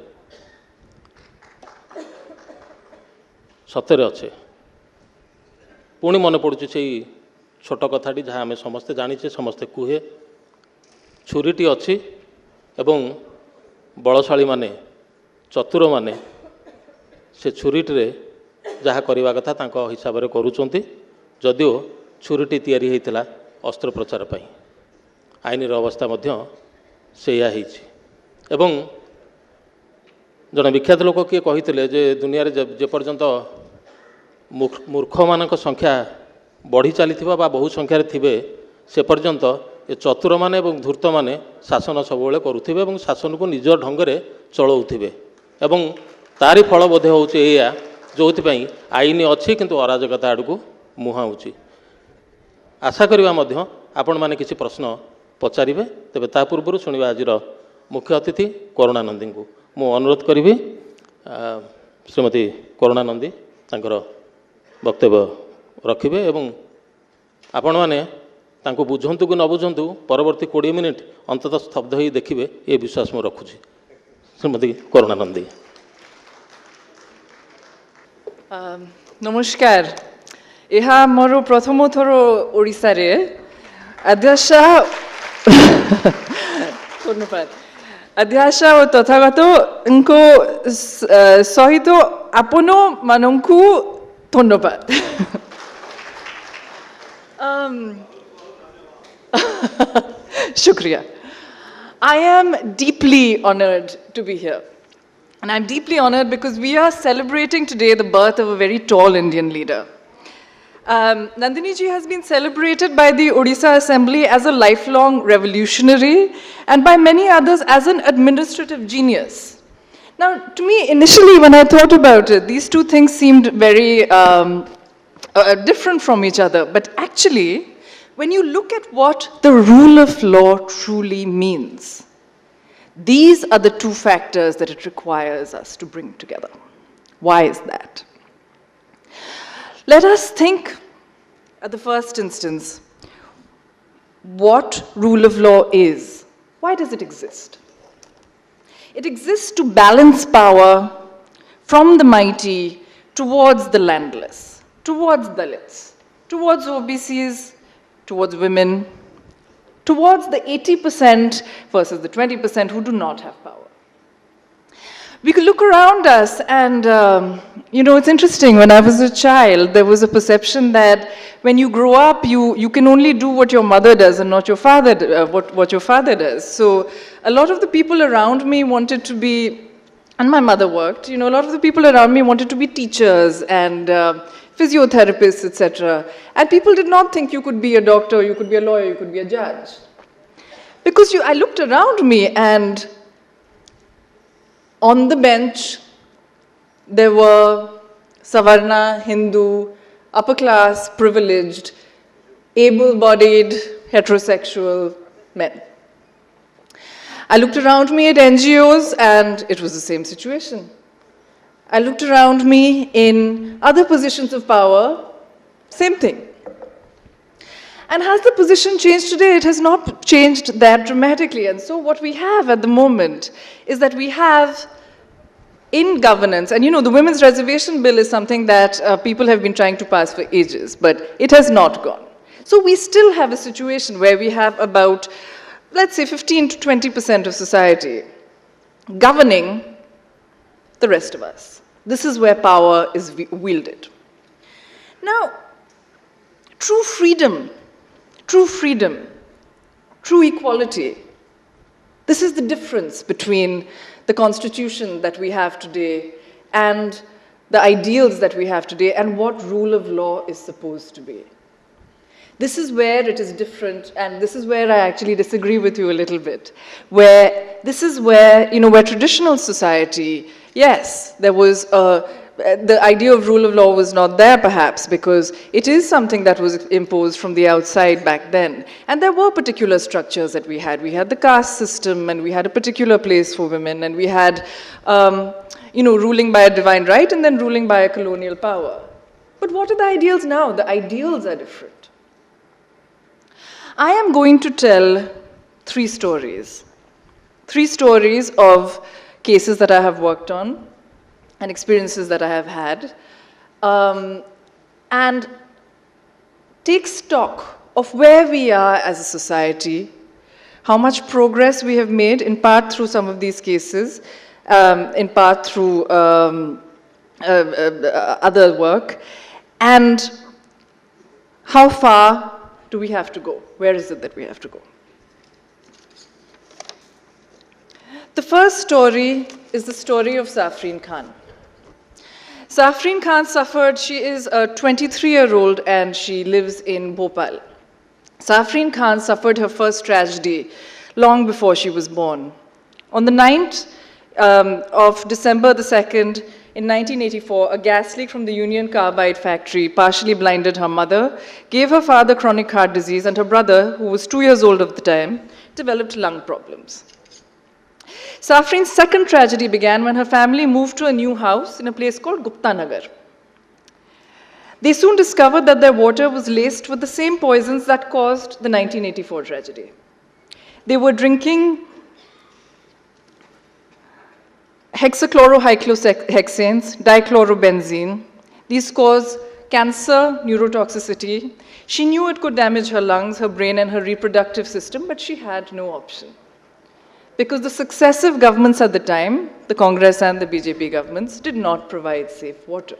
सतरे अच्छे पुणी मन पड़ुची से छोट कथाटी जहाँ आम समस्ते जाचे समस्ते कहे छुरीटी अच्छी एवं बलशाली माने चतुर माने से छुरीटे जहाँ करवा कथा तांको हिसाब से करुँच जदिओ छुरीटी तैयारी होता अस्त्रोपचार पाई आईन अवस्था सेया एवं जड़े विख्यात लोक किए कही जे दुनिया जेपर्यंत मूर्ख मान संख्या बढ़ी चली बहु संख्यार थे से पर्यंत ये चतुर माने एवं धूर्त माने शासन सबुले करुवे और शासन को निज ढंगे चलाउे एवं तारी फल बोधे हूँ जो आईन अच्छी किंतु अराजकता आड़ को मुहाऊँच आशा करवा आपण मैंने किसी प्रश्न पचारे तेरे ता पूर्व शुणा आज मुख्य अतिथि करुणानंदी को मु अनुरोध करी ଶ୍ରୀମତୀ କରୁଣା ନନ୍ଦୀ ତାଙ୍କର ବକ୍ତବ୍ୟ ରଖିବେ ଏବଂ ଆପଣମାନେ ତାଙ୍କୁ ବୁଝନ୍ତୁ କି ନ ବୁଝନ୍ତୁ ପରବର୍ତ୍ତୀ 20 ମିନିଟ୍ ଅନ୍ତତଃ ସ୍ତବ୍ଧ ହୋଇ ଦେଖିବେ ଏ ବିଶ୍ୱାସ ମୁଁ ରଖୁଛି। ଶ୍ରୀମତୀ କରୁଣା ନନ୍ଦୀ। নমস্কার। ଏହା ମୋର ପ୍ରଥମ ଥର ଓଡ଼ିଶାରେ ଅଧ୍ୟକ୍ଷ ଧନ୍ୟବାଦ ଅଧ୍ୟକ୍ଷ ଓ ତଥାଗତଙ୍କ ସହିତ ଆପଣମାନଙ୍କୁ ଧନ୍ୟବାଦ। Shukriya. I am deeply honored to be here. And I'm deeply honored because we are celebrating today the birth of a very tall Indian leader. Nandini ji has been celebrated by the Odisha Assembly as a lifelong revolutionary and by many others as an administrative genius. Now, to me, initially, when I thought about it, these two things seemed very different from each other. But actually, when you look at what the rule of law truly means, these are the two factors that it requires us to bring together. Why is that? Let us think, at the first instance, what rule of law is. Why does it exist? It exists to balance power from the mighty towards the landless, towards Dalits, towards OBCs, towards women, towards the 80% versus the 20% who do not have power. We could look around us and, it's interesting, when I was a child, there was a perception that when you grow up, you can only do what your mother does and not your father, what your father does. So a lot of the people around me wanted to be, and my mother worked, a lot of the people around me wanted to be teachers and physiotherapists, etc. And people did not think you could be a doctor, you could be a lawyer, you could be a judge. Because I looked around me and on the bench, there were Savarna, Hindu, upper class, privileged, able-bodied, heterosexual men. I looked around me at NGOs and it was the same situation. I looked around me in other positions of power, same thing. And has the position changed today? It has not changed that dramatically. And so what we have at the moment is that we have in governance, and the Women's Reservation Bill is something that people have been trying to pass for ages, but it has not gone. So we still have a situation where we have about, let's say, 15 to 20% of society governing the rest of us. This is where power is wielded. Now, true freedom, true equality, this is the difference between the constitution that we have today and the ideals that we have today and what rule of law is supposed to be. This is where it is different, and this is where I actually disagree with you a little bit. Where traditional society, yes, there was the idea of rule of law was not there perhaps because it is something that was imposed from the outside back then. And there were particular structures that we had. We had the caste system and we had a particular place for women and we had, ruling by a divine right and then ruling by a colonial power. But what are the ideals now? The ideals are different. I am going to tell three stories of cases that I have worked on and experiences that I have had, and take stock of where we are as a society, how much progress we have made, in part through some of these cases, in part through other work, and how far do we have to go? Where is it that we have to go? The first story is the story of Safreen Khan. Safreen Khan suffered, she is a 23-year-old and she lives in Bhopal. Safreen Khan suffered her first tragedy long before she was born. On the 9th of December the 2nd, in 1984, a gas leak from the Union Carbide factory partially blinded her mother, gave her father chronic heart disease, and her brother, who was 2 years old at the time, developed lung problems. Safrin's second tragedy began when her family moved to a new house in a place called Gupta Nagar. They soon discovered that their water was laced with the same poisons that caused the 1984 tragedy. They were drinking hexachlorocyclohexanes, dichlorobenzene. These cause cancer, neurotoxicity. She knew it could damage her lungs, her brain, and her reproductive system, but she had no option. Because the successive governments at the time, the Congress and the BJP governments, did not provide safe water.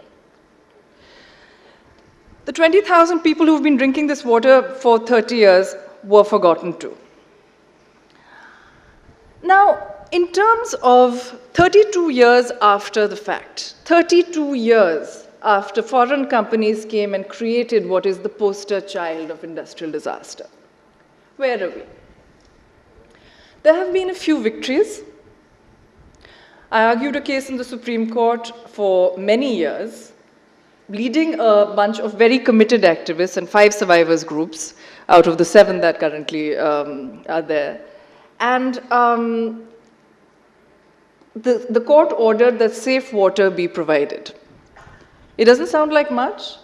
The 20,000 people who've been drinking this water for 30 years were forgotten too. Now, in terms of 32 years after the fact, 32 years after foreign companies came and created what is the poster child of industrial disaster, where are we? There have been a few victories. I argued a case in the Supreme Court for many years, leading a bunch of very committed activists and 5 survivors groups out of the 7 that currently are there. And the court ordered that safe water be provided. It doesn't sound like much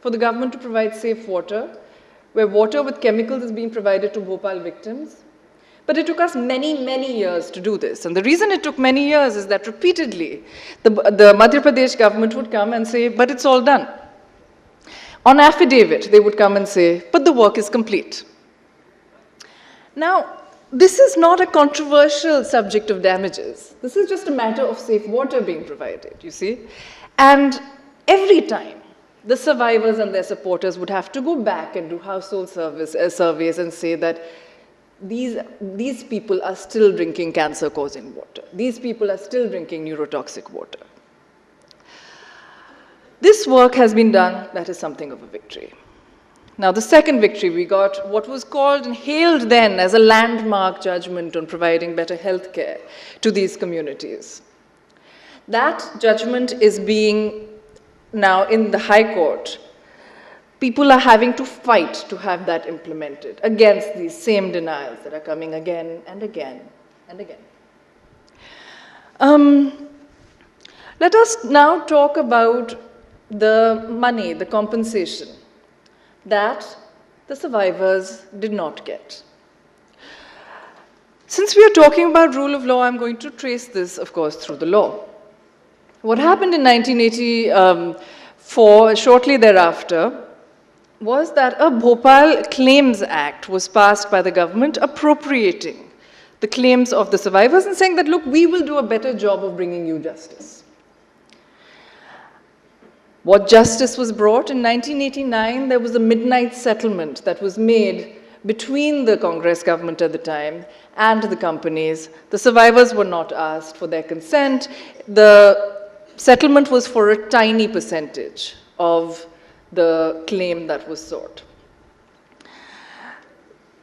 for the government to provide safe water, where water with chemicals is being provided to Bhopal victims. But it took us many, many years to do this. And the reason it took many years is that repeatedly the Madhya Pradesh government would come and say, but it's all done. On affidavit, they would come and say, but the work is complete. Now, this is not a controversial subject of damages. This is just a matter of safe water being provided, you see. And every time, the survivors and their supporters would have to go back and do household surveys and say that these people are still drinking cancer-causing water. These people are still drinking neurotoxic water. This work has been done. That is something of a victory. Now, the second victory, we got what was called and hailed then as a landmark judgment on providing better health care to these communities. That judgment is being now in the High Court. People are having to fight to have that implemented against these same denials that are coming again and again and again. Let us now talk about the money, the compensation that the survivors did not get. Since we are talking about rule of law, I'm going to trace this, of course, through the law. What happened in 1984, shortly thereafter, was that a Bhopal Claims Act was passed by the government appropriating the claims of the survivors and saying that, look, we will do a better job of bringing you justice. What justice was brought? In 1989, there was a midnight settlement that was made between the Congress government at the time and the companies. The survivors were not asked for their consent. The settlement was for a tiny percentage of the claim that was sought.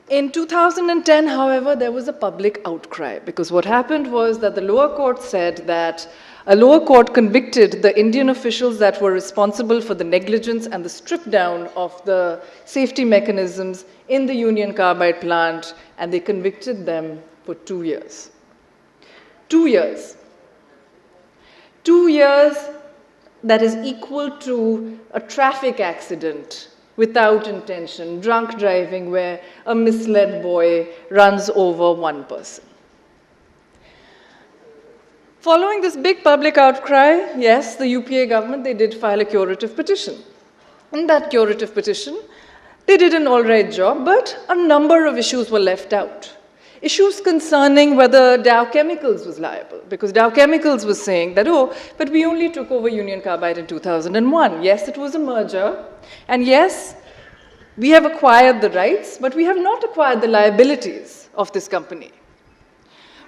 In 2010, however, there was a public outcry because what happened was that the lower court said that a lower court convicted the Indian officials that were responsible for the negligence and the strip down of the safety mechanisms in the Union Carbide plant, and they convicted them for 2 years. 2 years. 2 years that is equal to a traffic accident without intention, drunk driving where a misled boy runs over one person. Following this big public outcry, yes, the UPA government, they did file a curative petition. In that curative petition, they did an all right job, but a number of issues were left out. Issues concerning whether Dow Chemicals was liable, because Dow Chemicals was saying that, oh, but we only took over Union Carbide in 2001. Yes, it was a merger, and yes, we have acquired the rights, but we have not acquired the liabilities of this company.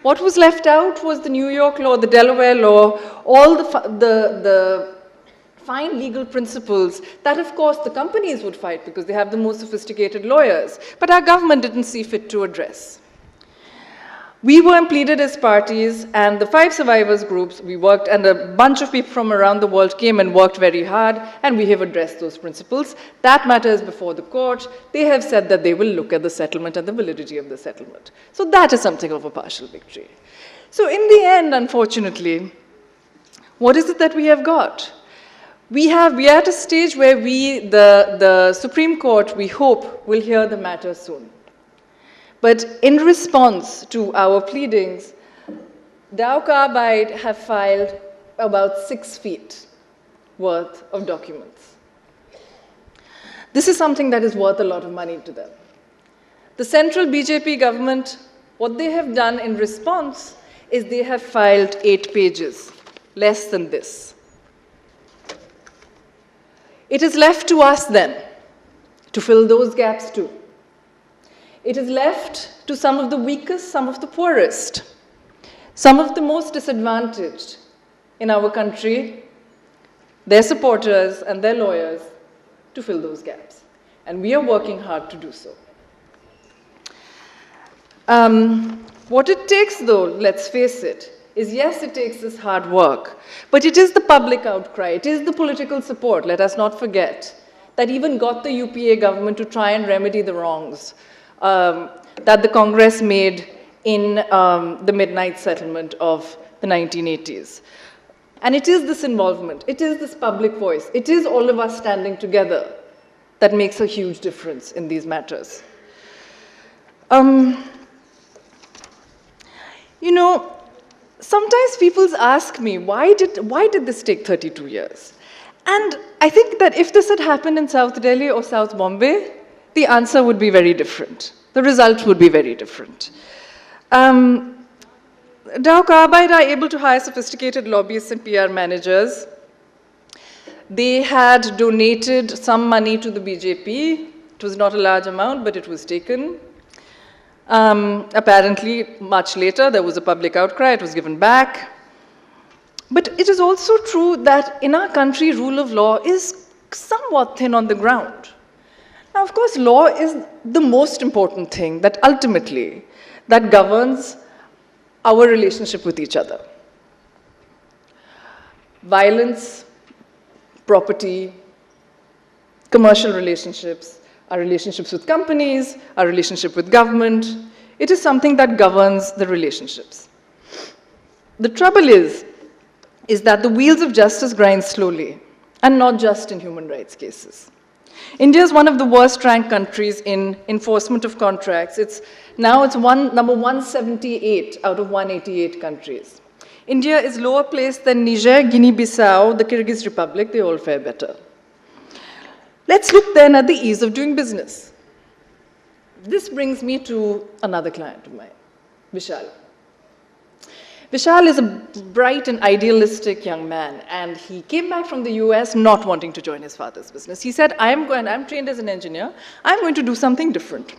What was left out was the New York law, the Delaware law, all the fine legal principles that, of course, the companies would fight because they have the most sophisticated lawyers, but our government didn't see fit to address. We were pleaded as parties, and the 5 survivors groups, we worked, and a bunch of people from around the world came and worked very hard, and we have addressed those principles. That matter is before the court. They have said that they will look at the settlement and the validity of the settlement. So that is something of a partial victory. So in the end, unfortunately, what is it that we have got? We are at a stage where the Supreme Court, we hope, will hear the matter soon. But in response to our pleadings, Dow Carbide have filed about 6 feet worth of documents. This is something that is worth a lot of money to them. The central BJP government, what they have done in response is they have filed 8 pages, less than this. It is left to us then to fill those gaps too. It is left to some of the weakest, some of the poorest, some of the most disadvantaged in our country, their supporters and their lawyers, to fill those gaps. And we are working hard to do so. What it takes, though, let's face it, is yes, it takes this hard work, but it is the public outcry, it is the political support, let us not forget, that even got the UPA government to try and remedy the wrongs that the Congress made in the midnight settlement of the 1980s. And it is this involvement, it is this public voice, it is all of us standing together that makes a huge difference in these matters. You know, sometimes people ask me, why did this take 32 years? And I think that if this had happened in South Delhi or South Bombay, the answer would be very different. The result would be very different. Dow Carbide are able to hire sophisticated lobbyists and PR managers. They had donated some money to the BJP. It was not a large amount, but it was taken. Apparently, much later, there was a public outcry. It was given back. But it is also true that in our country, rule of law is somewhat thin on the ground. Now, of course, law is the most important thing that ultimately that governs our relationship with each other. Violence, property, commercial relationships, our relationships with companies, our relationship with government, it is something that governs the relationships. The trouble is that the wheels of justice grind slowly, and not just in human rights cases. India is one of the worst ranked countries in enforcement of contracts. Now it's number 178 out of 188 countries. India is lower placed than Niger, Guinea-Bissau, the Kyrgyz Republic. They all fare better. Let's look then at the ease of doing business. This brings me to another client of mine, Vishal. Vishal is a bright and idealistic young man, and he came back from the US not wanting to join his father's business. He said, I'm trained as an engineer, I'm going to do something different.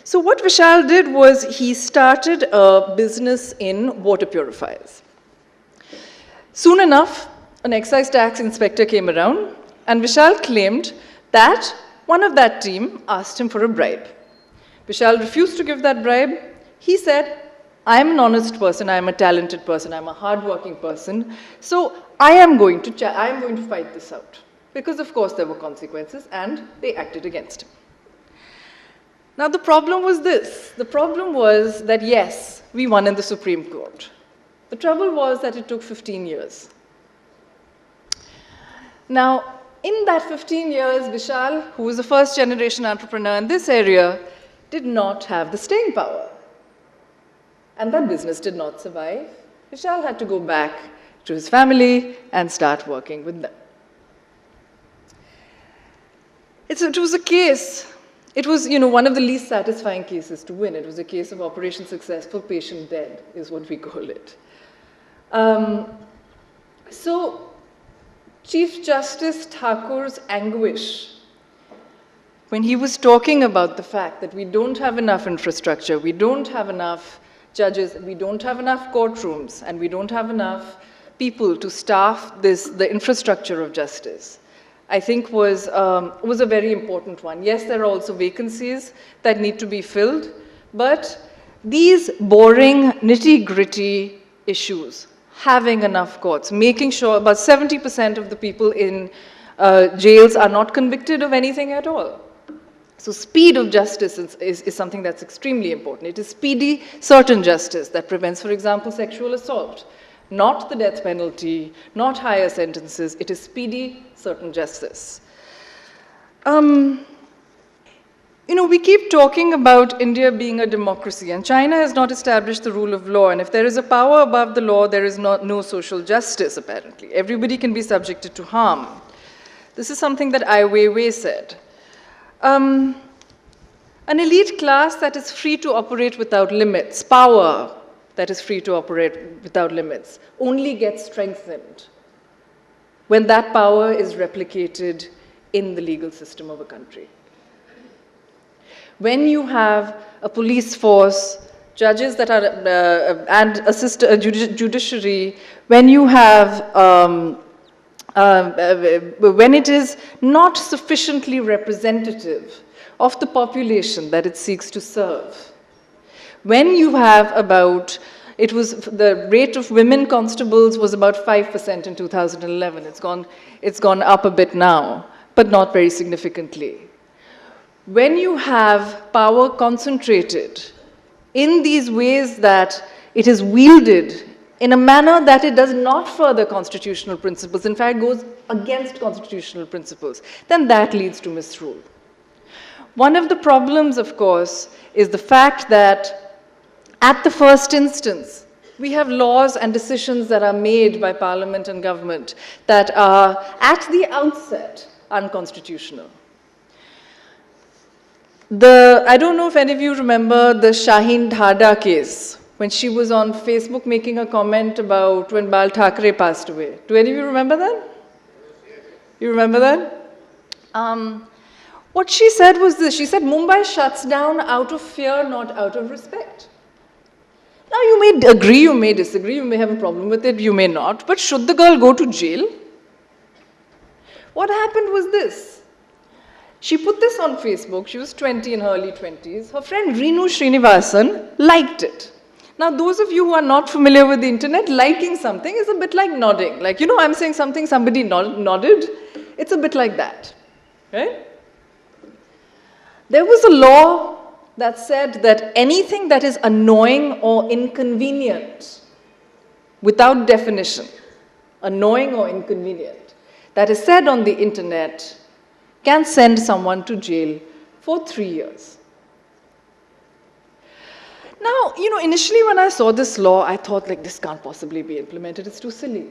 So what Vishal did was he started a business in water purifiers. Soon enough, an excise tax inspector came around, and Vishal claimed that one of that team asked him for a bribe. Vishal refused to give that bribe. He said, I'm an honest person, I'm a talented person, I'm a hardworking person, so I am going to fight this out. Because of course there were consequences, and they acted against him. Now the problem was this. The problem was that yes, we won in the Supreme Court. The trouble was that it took 15 years. Now, in that 15 years, Vishal, who was a first-generation entrepreneur in this area, did not have the staying power. And that business did not survive. Vishal had to go back to his family and start working with them. It was a case, it was one of the least satisfying cases to win. It was a case of operation successful, patient dead, is what we call it. So, Chief Justice Thakur's anguish when he was talking about the fact that we don't have enough infrastructure, we don't have enough judges, we don't have enough courtrooms, and we don't have enough people to staff the infrastructure of justice, I think was a very important one. Yes, there are also vacancies that need to be filled, but these boring, nitty-gritty issues, having enough courts, making sure about 70% of the people in jails are not convicted of anything at all. So speed of justice is something that's extremely important. It is speedy, certain justice that prevents, for example, sexual assault. Not the death penalty, not higher sentences. It is speedy, certain justice. You know, we keep talking about India being a democracy, and China has not established the rule of law. And if there is a power above the law, there is no social justice, apparently. Everybody can be subjected to harm. This is something that Ai Weiwei said. An elite class that is free to operate without limits, power that is free to operate without limits, only gets strengthened when that power is replicated in the legal system of a country. When you have a police force, judges that are, and a judiciary, when you have, when it is not sufficiently representative of the population that it seeks to serve, when you have about, the rate of women constables was about 5% in 2011. It's gone up a bit now, but not very significantly. When you have power concentrated in these ways that it is wielded in a manner that it does not further constitutional principles, in fact goes against constitutional principles, then that leads to misrule. One of the problems, of course, is the fact that at the first instance, we have laws and decisions that are made by parliament and government that are at the outset unconstitutional. I don't know if any of you remember the Shaheen Dhada case, when she was on Facebook making a comment about when Bal Thackeray passed away. Do any of you remember that? You remember that? What she said was this. She said, Mumbai shuts down out of fear, not out of respect. Now, you may agree, you may disagree, you may have a problem with it, you may not, but should the girl go to jail? What happened was this. She put this on Facebook. She was 20, in her early 20s. Her friend Reenu Srinivasan liked it. Now, those of you who are not familiar with the internet, liking something is a bit like nodding. Like, you know, I'm saying something, somebody nodded. It's a bit like that, right? There was a law that said that anything that is annoying or inconvenient, without definition, annoying or inconvenient, that is said on the internet, can send someone to jail for 3 years. Now, you know, initially when I saw this law, I thought, like, this can't possibly be implemented. It's too silly.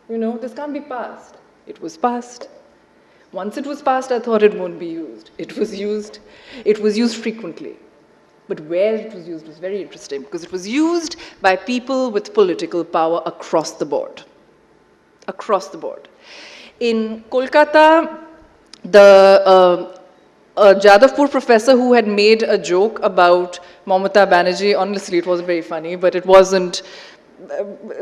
You know, this can't be passed. It was passed. Once it was passed, I thought it won't be used. It was used. It was used frequently. But where it was used was very interesting, because it was used by people with political power across the board. Across the board. In Kolkata, the Jadavpur professor who had made a joke about Mamata Banerjee, honestly, it wasn't very funny, but it wasn't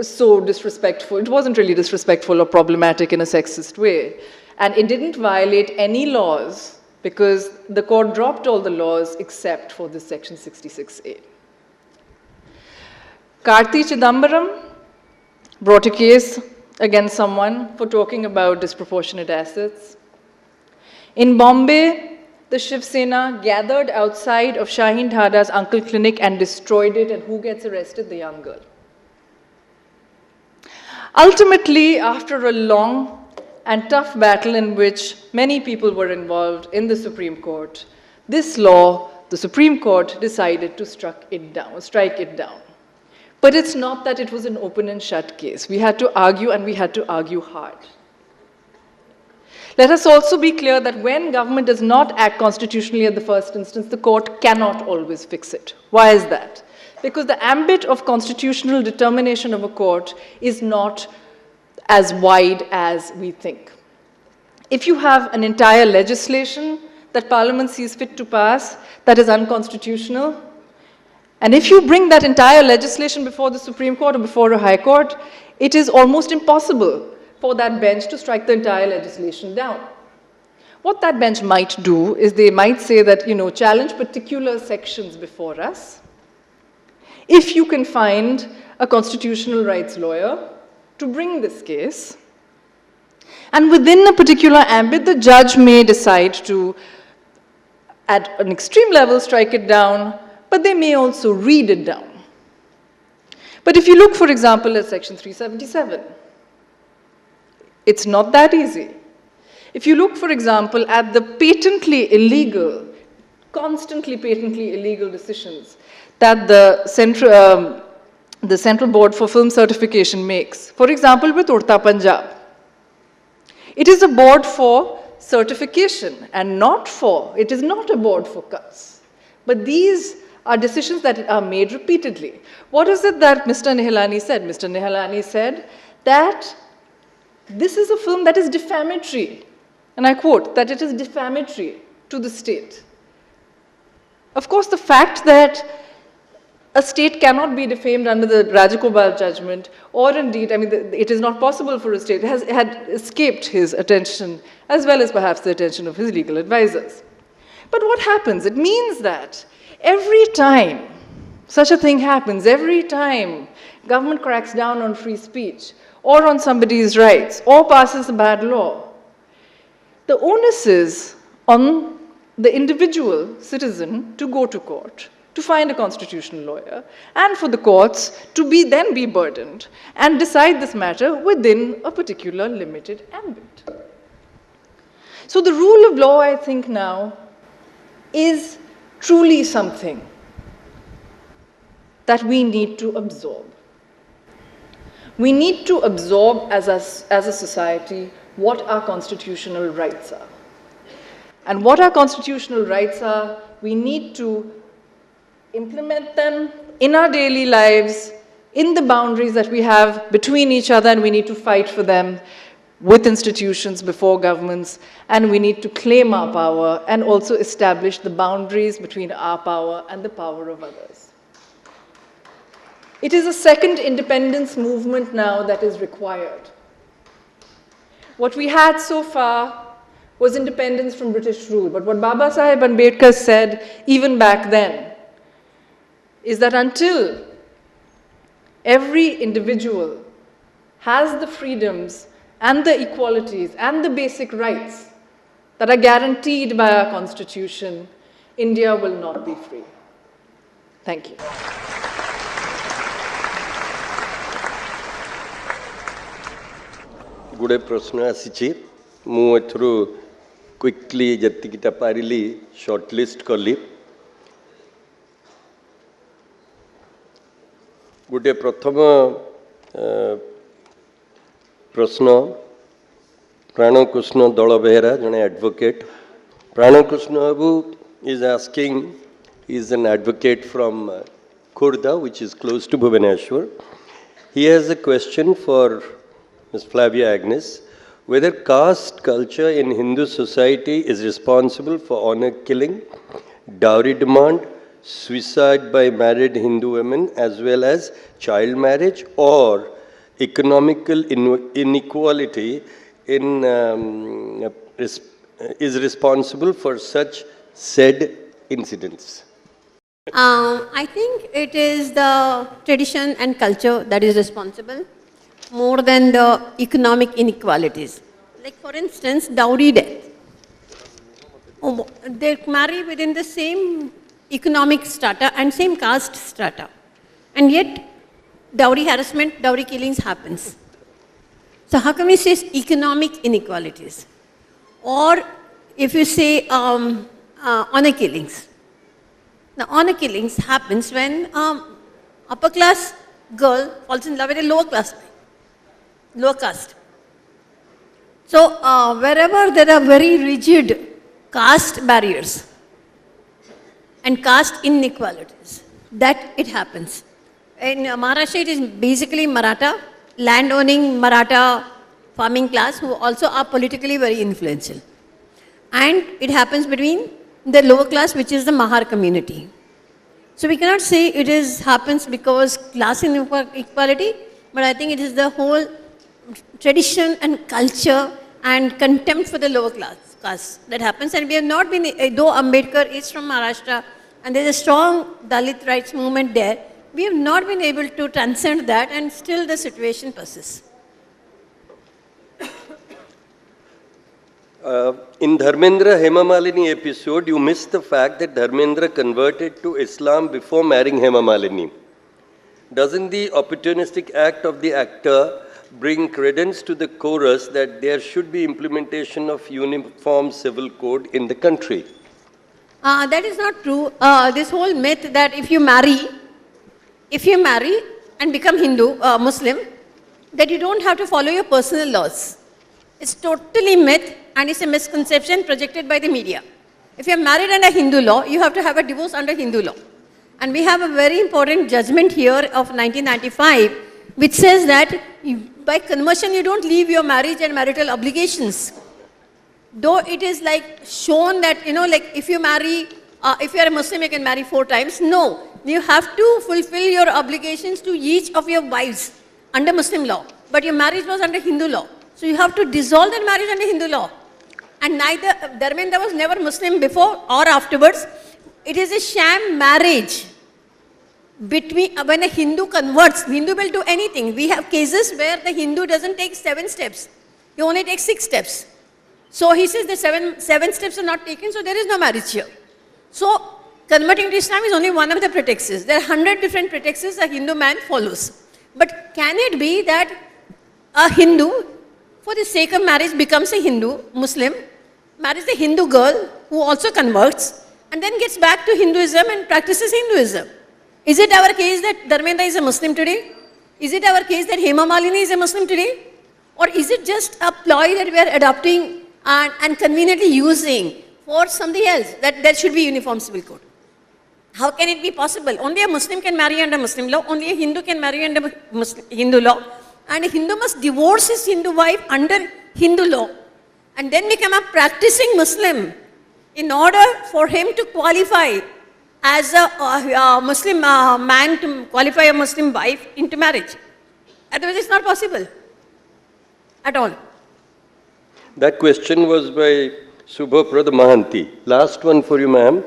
so disrespectful. It wasn't really disrespectful or problematic in a sexist way. And it didn't violate any laws because the court dropped all the laws except for this section 66A. Karti Chidambaram brought a case against someone for talking about disproportionate assets. In Bombay, the Shiv Sena gathered outside of Shaheen Dhada's uncle clinic and destroyed it, and who gets arrested? The young girl. Ultimately, after a long and tough battle in which many people were involved in the Supreme Court, this law, the Supreme Court decided to strike it down. But it's not that it was an open and shut case. We had to argue, and we had to argue hard. Let us also be clear that when government does not act constitutionally at the first instance, the court cannot always fix it. Why is that? Because the ambit of constitutional determination of a court is not as wide as we think. If you have an entire legislation that Parliament sees fit to pass that is unconstitutional, and if you bring that entire legislation before the Supreme Court or before a High Court, it is almost impossible for that bench to strike the entire legislation down. What that bench might do is they might say that, you know, challenge particular sections before us. If you can find a constitutional rights lawyer to bring this case, and within a particular ambit, the judge may decide to at an extreme level, strike it down, but they may also read it down. But if you look, for example, at Section 377, it's not that easy. If you look, for example, at the patently illegal, constantly patently illegal decisions that the Central Board for Film Certification makes, for example, with Urta Punjab, it is a board for certification and it is not a board for cuts. But these are decisions that are made repeatedly. What is it that Mr. Nihalani said? Mr. Nihalani said that this is a film that is defamatory, and I quote, that it is defamatory to the state. Of course, the fact that a state cannot be defamed under the Rajagopal judgment, or indeed, I mean, it is not possible for a state, had escaped his attention, as well as perhaps the attention of his legal advisors. But what happens? It means that every time such a thing happens, every time government cracks down on free speech, or on somebody's rights, or passes a bad law, the onus is on the individual citizen to go to court, to find a constitutional lawyer, and for the courts to then be burdened and decide this matter within a particular limited ambit. So the rule of law, I think now, is truly something that we need to absorb. We need to absorb as a society what our constitutional rights are. And what our constitutional rights are, we need to implement them in our daily lives, in the boundaries that we have between each other, and we need to fight for them with institutions, before governments, and we need to claim our power and also establish the boundaries between our power and the power of others. It is a second independence movement now that is required. What we had so far was independence from British rule, but what Baba Saheb Ambedkar said even back then is that until every individual has the freedoms and the equalities and the basic rights that are guaranteed by our Constitution, India will not be free. Thank you. गुड़े प्रश्न आसी मु एथरू quickly जतिकिटा पारिली shortlist कली गोटे प्रथम प्रश्न प्राणकृष्ण दल बेहरा जड़े advocate Prankrishna Babu is asking is an advocate from Khurda which is close to Bhubaneswar. He has a question for Ms. Flavia Agnes, whether caste culture in Hindu society is responsible for honor killing, dowry demand, suicide by married Hindu women, as well as child marriage, or economical inequality is responsible for such said incidents. I think it is the tradition and culture that is responsible more than the economic inequalities. Like for instance, dowry death. They marry within the same economic strata and same caste strata. And yet, dowry harassment, dowry killings happens. So how can we say economic inequalities? Or if you say honor killings. Now honor killings happens when upper class girl falls in love with a lower caste. So wherever there are very rigid caste barriers and caste inequalities, that it happens. In Maharashtra, it is basically Maratha, land-owning Maratha farming class who also are politically very influential. And it happens between the lower class, which is the Mahar community. So we cannot say it happens because class inequality, but I think it is the whole tradition and culture and contempt for the lower class that happens. And we have not been, though Ambedkar is from Maharashtra and there is a strong Dalit rights movement there, we have not been able to transcend that, and still the situation persists. In Dharmendra Hema Malini episode, you missed the fact that Dharmendra converted to Islam before marrying Hema Malini. Doesn't the opportunistic act of the actor bring credence to the chorus that there should be implementation of uniform civil code in the country? That is not true. This whole myth that if you marry and become Hindu, Muslim, that you don't have to follow your personal laws. It's totally myth and it's a misconception projected by the media. If you are married under Hindu law, you have to have a divorce under Hindu law. And we have a very important judgment here of 1995 which says that by conversion you don't leave your marriage and marital obligations. Though it is like shown that, like if you marry, if you are a Muslim, you can marry 4 times. No, you have to fulfill your obligations to each of your wives under Muslim law. But your marriage was under Hindu law. So you have to dissolve that marriage under Hindu law. And neither, Dharmendra was never Muslim before or afterwards. It is a sham marriage. When a Hindu converts, Hindu will do anything. We have cases where the Hindu doesn't take 7 steps. He only takes 6 steps. So he says the seven steps are not taken, so there is no marriage here. So converting to Islam is only one of the pretexts. There are 100 different pretexts a Hindu man follows. But can it be that a Hindu, for the sake of marriage, becomes a Hindu, Muslim, marries a Hindu girl who also converts, and then gets back to Hinduism and practices Hinduism? Is it our case that Dharmendra is a Muslim today? Is it our case that Hema Malini is a Muslim today? Or is it just a ploy that we are adopting and conveniently using for something else, that there should be uniform civil code? How can it be possible? Only a Muslim can marry under Muslim law, only a Hindu can marry under Hindu law, and a Hindu must divorce his Hindu wife under Hindu law and then become a practicing Muslim in order for him to qualify as a Muslim man to qualify a Muslim wife into marriage. Otherwise it's not possible at all. That question was by Subhaprad Mahanti. Last one for you, ma'am.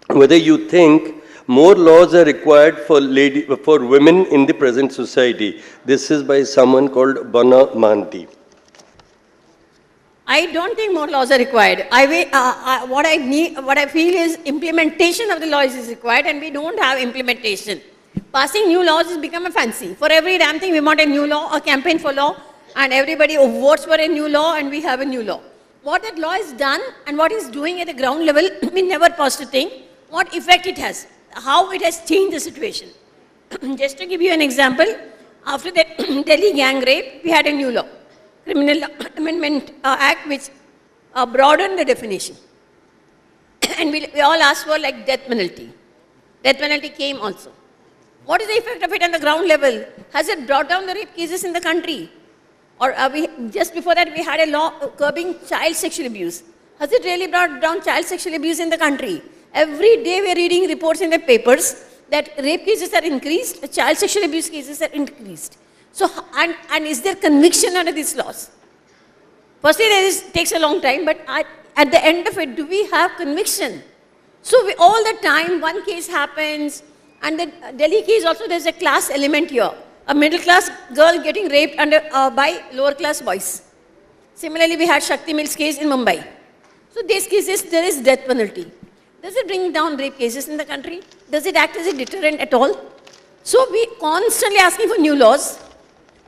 Whether you think more laws are required for women in the present society. This is by someone called Bana Mahanti. I don't think more laws are required. What I feel is implementation of the laws is required, and we don't have implementation. Passing new laws has become a fancy. For every damn thing we want a new law, a campaign for law, and everybody votes for a new law, and we have a new law. What that law has done and what it's doing at the ground level, we never pause to think what effect it has, how it has changed the situation. Just to give you an example, after the Delhi gang rape, we had a new law, Criminal Amendment Act, which broadened the definition. And we all asked for like death penalty. Death penalty came also. What is the effect of it on the ground level? Has it brought down the rape cases in the country? Or just before that, we had a law curbing child sexual abuse. Has it really brought down child sexual abuse in the country? Every day we are reading reports in the papers that rape cases are increased, child sexual abuse cases are increased. So, and is there conviction under these laws? Firstly, takes a long time, but at the end of it, do we have conviction? So all the time, one case happens, and the Delhi case also, there's a class element here. A middle class girl getting raped by lower class boys. Similarly, we had Shakti Mills case in Mumbai. So these cases, there is death penalty. Does it bring down rape cases in the country? Does it act as a deterrent at all? So we constantly asking for new laws,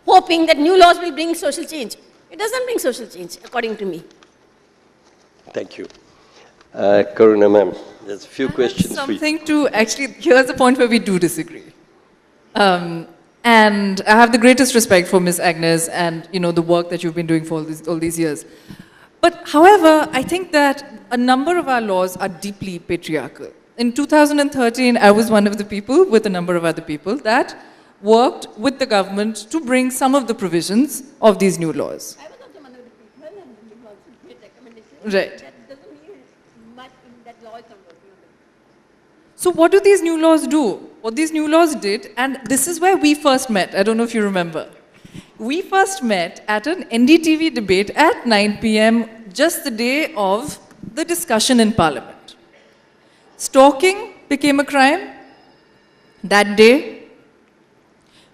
hoping that new laws will bring social change. It doesn't bring social change, according to me. Thank you. Karuna ma'am, there's a few questions for you. Something to actually, here's the point where we do disagree. And I have the greatest respect for Ms. Agnes and the work that you've been doing for all these years. But however, I think that a number of our laws are deeply patriarchal. In 2013, I was one of the people, with a number of other people, that worked with the government to bring some of the provisions of these new laws. I was also one of the people and also made recommendations. Right. That doesn't mean much in that law is not working on it. So what do these new laws do? What these new laws did, and this is where we first met, I don't know if you remember. We first met at an NDTV debate at 9 p.m. just the day of the discussion in Parliament. Stalking became a crime that day.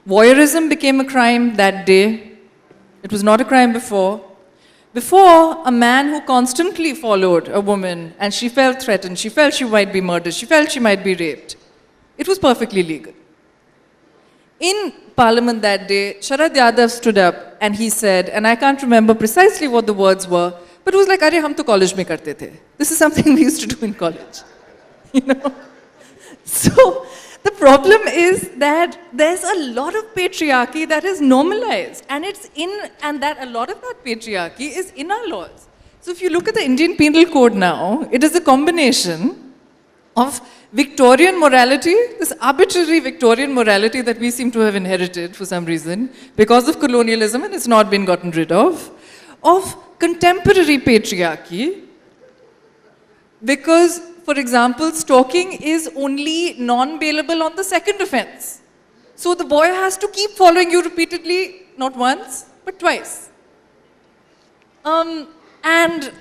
Voyeurism became a crime that day. It was not a crime before. Before, a man who constantly followed a woman and she felt threatened, she felt she might be murdered, she felt she might be raped, it was perfectly legal. In Parliament that day, Sharad Yadav stood up and he said, and I can't remember precisely what the words were, but it was like, "Arey, hum to college mein karte the." This is something we used to do in college. You know? So, the problem is that there's a lot of patriarchy that is normalized, and that a lot of that patriarchy is in our laws. So if you look at the Indian Penal Code now, it is a combination of Victorian morality, this arbitrary Victorian morality that we seem to have inherited for some reason because of colonialism and it's not been gotten rid of contemporary patriarchy, because, for example, stalking is only non-bailable on the second offense. So the boy has to keep following you repeatedly, not once, but twice. And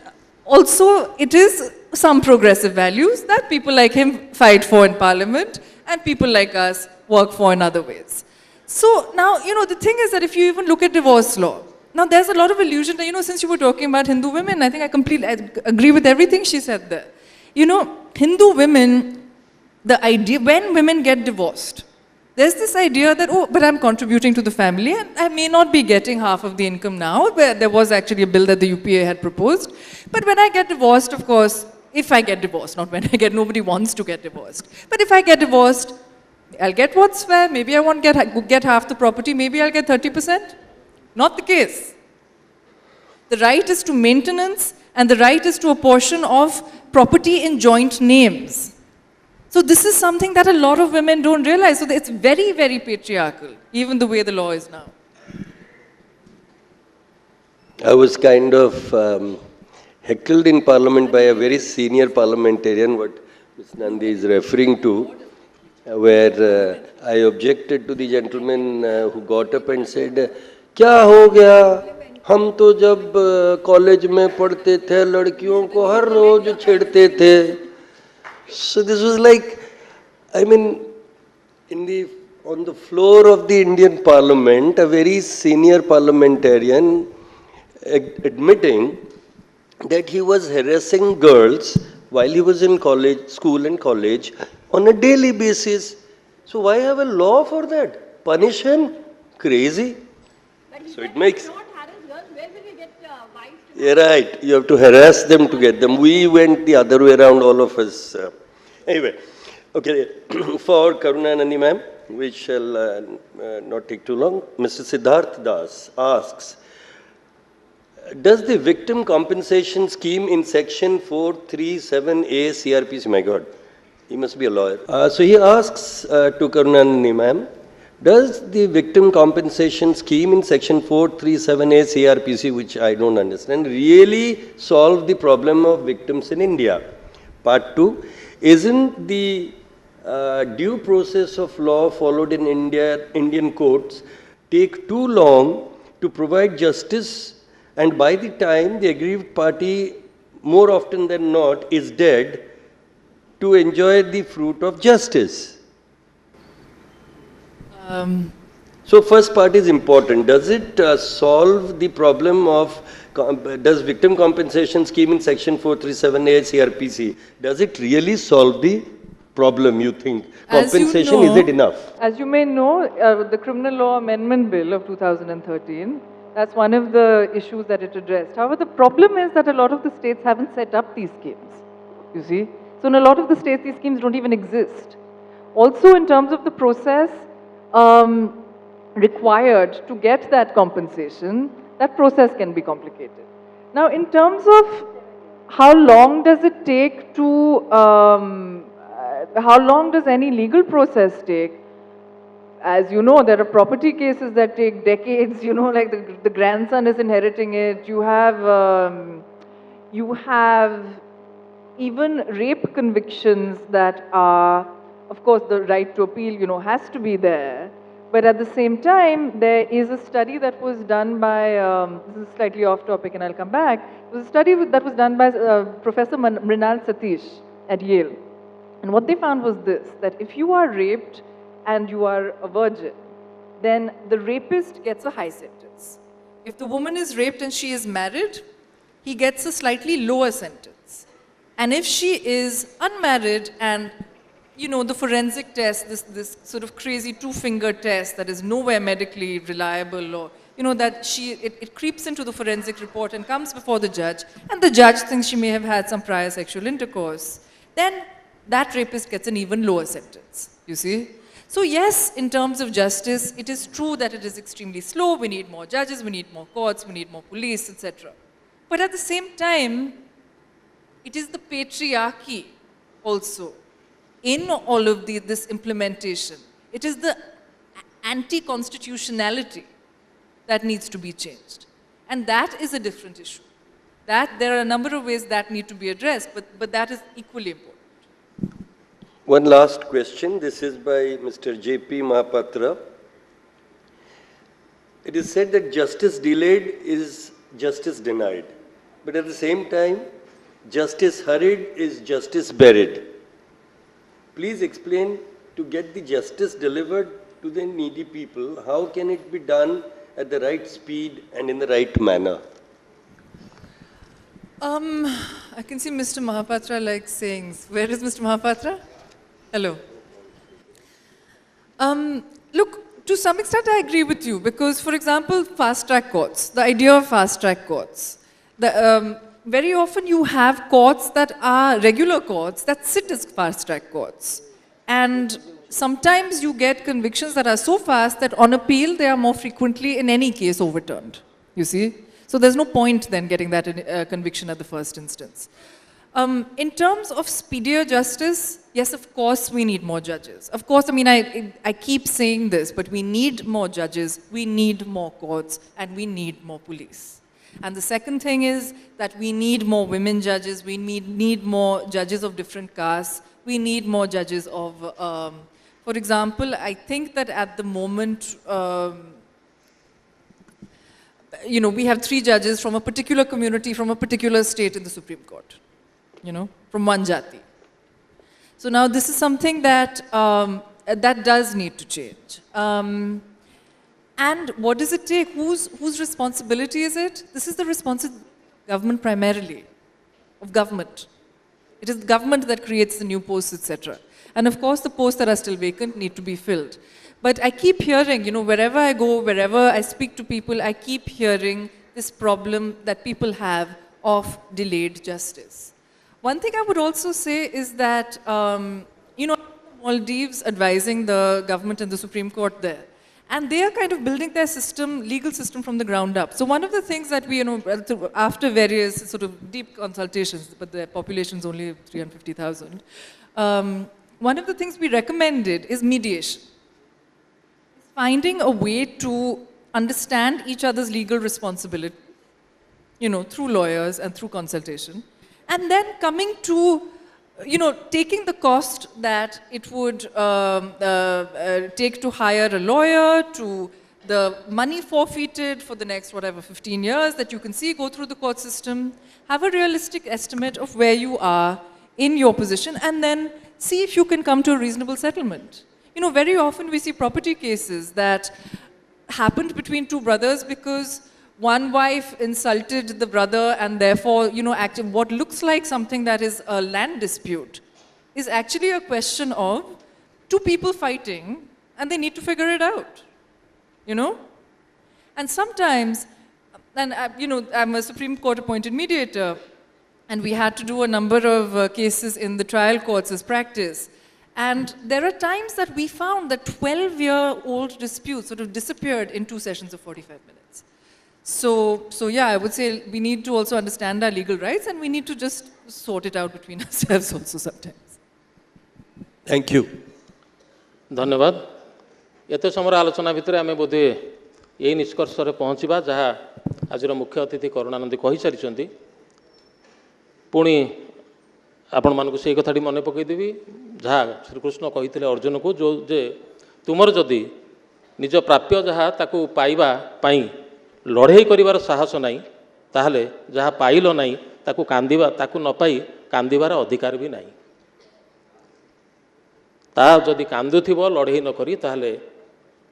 also, it is some progressive values that people like him fight for in Parliament and people like us work for in other ways. So now, the thing is that if you even look at divorce law, now there's a lot of illusion that, since you were talking about Hindu women, I think I agree with everything she said there. Hindu women, the idea, when women get divorced, there's this idea that, oh, but I'm contributing to the family and I may not be getting half of the income now, where there was actually a bill that the UPA had proposed. But when I get divorced, of course, if I get divorced, not when I get, nobody wants to get divorced. But if I get divorced, I'll get what's fair. Maybe I won't get half the property. Maybe I'll get 30%. Not the case. The right is to maintenance and the right is to a portion of property in joint names. So this is something that a lot of women don't realize. So it's very, very patriarchal, even the way the law is now. I was kind of heckled in Parliament by a very senior parliamentarian, what Ms. Nandi is referring to, where I objected to the gentleman who got up and said, "Kya ho gaya? हम तो जब college में पढ़ते थे लड़कियों को हर रोज छेड़ते थे." So this was like, I mean, on the floor of the Indian Parliament, a very senior parliamentarian admitting that he was harassing girls while he was in school and college on a daily basis. So why have a law for that? Punish him? Crazy. So it makes... You're right. You have to harass them to get them. We went the other way around, all of us. Anyway, okay. For Karunanandi ma'am, we shall not take too long. Mr. Siddharth Das asks, does the victim compensation scheme in section 437A CRPC, my God, he must be a lawyer. So he asks to Karunanandi ma'am, does the victim compensation scheme in section 437A CRPC, which I don't understand, really solve the problem of victims in India? Part 2, isn't the due process of law followed in Indian courts take too long to provide justice, and by the time the aggrieved party, more often than not, is dead, to enjoy the fruit of justice? So first part is important. Does it solve the problem of, does victim compensation scheme in section 437A CRPC, does it really solve the problem, you think? Compensation, is it enough? As you may know, the Criminal Law Amendment Bill of 2013, that's one of the issues that it addressed. However, the problem is that a lot of the states haven't set up these schemes, you see. So in a lot of the states, these schemes don't even exist. Also, in terms of the process required to get that compensation, that process can be complicated. Now, in terms of how long does it take to, how long does any legal process take? As you know, there are property cases that take decades, you know, like the grandson is inheriting it. You have even rape convictions that are, of course, the right to appeal, you know, has to be there. But at the same time, there is a study that was done by, this is slightly off topic and I'll come back. It was a study that was done by Professor Mrinal Satish at Yale. And what they found was this, that if you are raped and you are a virgin, then the rapist gets a high sentence. If the woman is raped and she is married, he gets a slightly lower sentence. And if she is unmarried and, you know, the forensic test, this sort of crazy two-finger test that is nowhere medically reliable, or, you know, that it creeps into the forensic report and comes before the judge, and the judge thinks she may have had some prior sexual intercourse, then that rapist gets an even lower sentence, you see. So yes, in terms of justice, it is true that it is extremely slow. We need more judges, we need more courts, we need more police, etc. But at the same time, it is the patriarchy also in all of this implementation. It is the anti-constitutionality that needs to be changed. And that is a different issue. That there are a number of ways that need to be addressed, but that is equally important. One last question. This is by Mr. J.P. Mahapatra. It is said that justice delayed is justice denied. But at the same time, justice hurried is justice buried. Please explain, to get the justice delivered to the needy people, how can it be done at the right speed and in the right manner? I can see Mr. Mahapatra likes sayings. Where is Mr. Mahapatra? Hello. Look, to some extent I agree with you, because, for example, fast-track courts, the idea of fast-track courts, very often you have courts that are regular courts that sit as fast-track courts. And sometimes you get convictions that are so fast that on appeal they are more frequently in any case overturned, you see. So there's no point then getting that conviction at the first instance. In terms of speedier justice, yes, of course we need more judges. Of course, I mean, I keep saying this, but we need more judges, we need more courts, and we need more police. And the second thing is that we need more women judges, we need more judges of different castes, we need more judges of, for example, I think that at the moment, you know, we have 3 judges from a particular community, from a particular state in the Supreme Court, you know, from one jati. So now this is something that, that does need to change. And what does it take? Whose responsibility is it? This is the responsibility of government primarily, of government. It is the government that creates the new posts, etc. And of course, the posts that are still vacant need to be filled. But I keep hearing, you know, wherever I go, wherever I speak to people, I keep hearing this problem that people have of delayed justice. One thing I would also say is that, you know, Maldives advising the government and the Supreme Court there. And they are kind of building their system, legal system from the ground up. So one of the things that we, you know, after various sort of deep consultations, but the population is only 350,000, one of the things we recommended is mediation. Finding a way to understand each other's legal responsibility, you know, through lawyers and through consultation. And then coming to, you know, taking the cost that it would take to hire a lawyer, to the money forfeited for the next, whatever, 15 years that you can see go through the court system, have a realistic estimate of where you are in your position, and then see if you can come to a reasonable settlement. You know, very often we see property cases that happened between 2 brothers because one wife insulted the brother, and therefore, you know, what looks like something that is a land dispute is actually a question of 2 people fighting, and they need to figure it out, you know? And sometimes, and you know, I'm a Supreme Court appointed mediator, and we had to do a number of cases in the trial courts as practice. And there are times that we found that 12-year-old disputes sort of disappeared in 2 sessions of 45 minutes. So yeah, I would say we need to also understand our legal rights, and we need to just sort it out between ourselves also sometimes. Thank you. धन्यवाद. एत समय आलोचना भितर आम बोधे यही निष्कर्ष पहुँचा जहाँ आज मुख्य अतिथि करुणानंदी कही सारी पुणी आपण मानक से कथाटी मन पकईदेवी जहाँ श्रीकृष्ण कही अर्जुन को जो जे तुमर जदि निज प्राप्य जहाँ ताकू पाइबा पाई लड़ाई करिवार साहस नहीं ताहले जहाँ पाइल नहीं ताकू कांदिबा ताकू न पाई कांदिबार अधिकार भी नहीं ता जदि कांदुथिबो लड़ाई न करी ताहले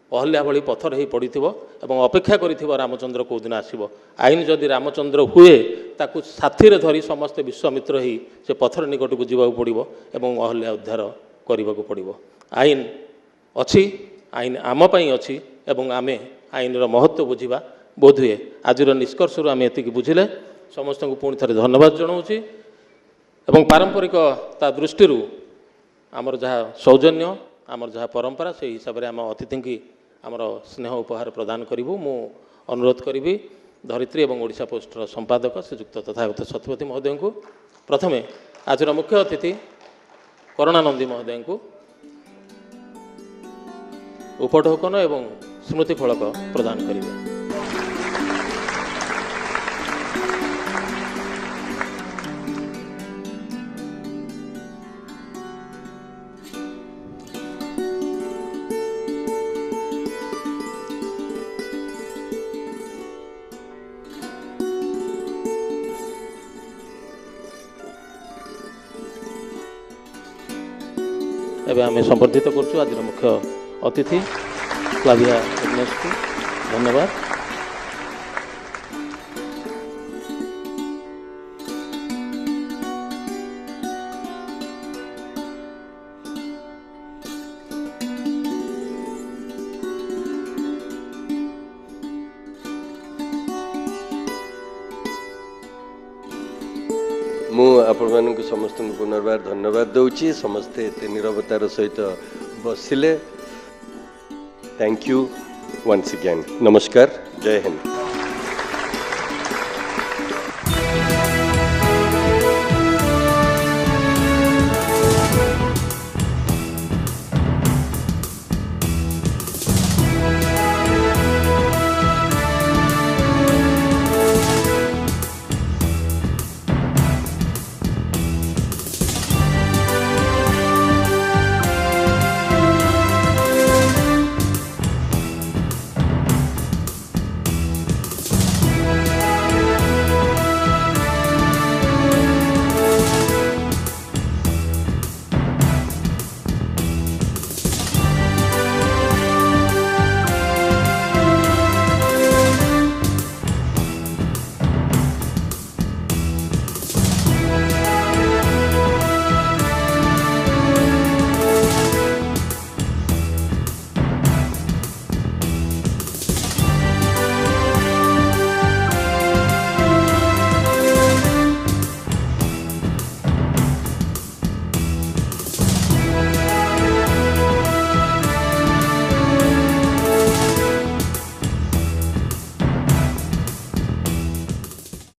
अहल्या भली पथर हो पड़िथिबो एवं अपेक्षा करिथिबो रामचंद्र को दिन आसीबो आईन जदि रामचंद्र हुए ताकू साथी धरी समस्ते विश्वामित्र ही से पत्थर निकट को जावाक पड़ो एवं अहल्या उद्धार करने को पड़ो। आईन अच्छी आईन आम अच्छी एवं आमे आईन महत्व बुझा बोध हुए आज निष्कर्ष आम एति बुझिले समस्त को पुणी थे धन्यवाद जनाऊँगी एवं पारंपरिकता दृष्टि आमर जहाँ सौजन्य आमर जहाँ परंपरा से हिसाब से आम अतिथि की आमर स्नेह उपहार प्रदान करूँ मु अनुरोध करी धरित्री और ओडिशा पोस्टर संपादक श्रीजुक्त तथागत सत्यपति महोदय को प्रथमे आज मुख्य अतिथि करुणानंदी महोदय को उपढौकन एवं स्मृति फलक प्रदान करेंगे। एवं आम संबर्धित करछु आज मुख्य अतिथि फ्लाविया एग्नेस को धन्यवाद। मु आपण समस्त पुनर्बार धन्यवाद दूची समस्ते एत निरवतार सहित बसिले। Thank you once again. नमस्कार। जय हिंद।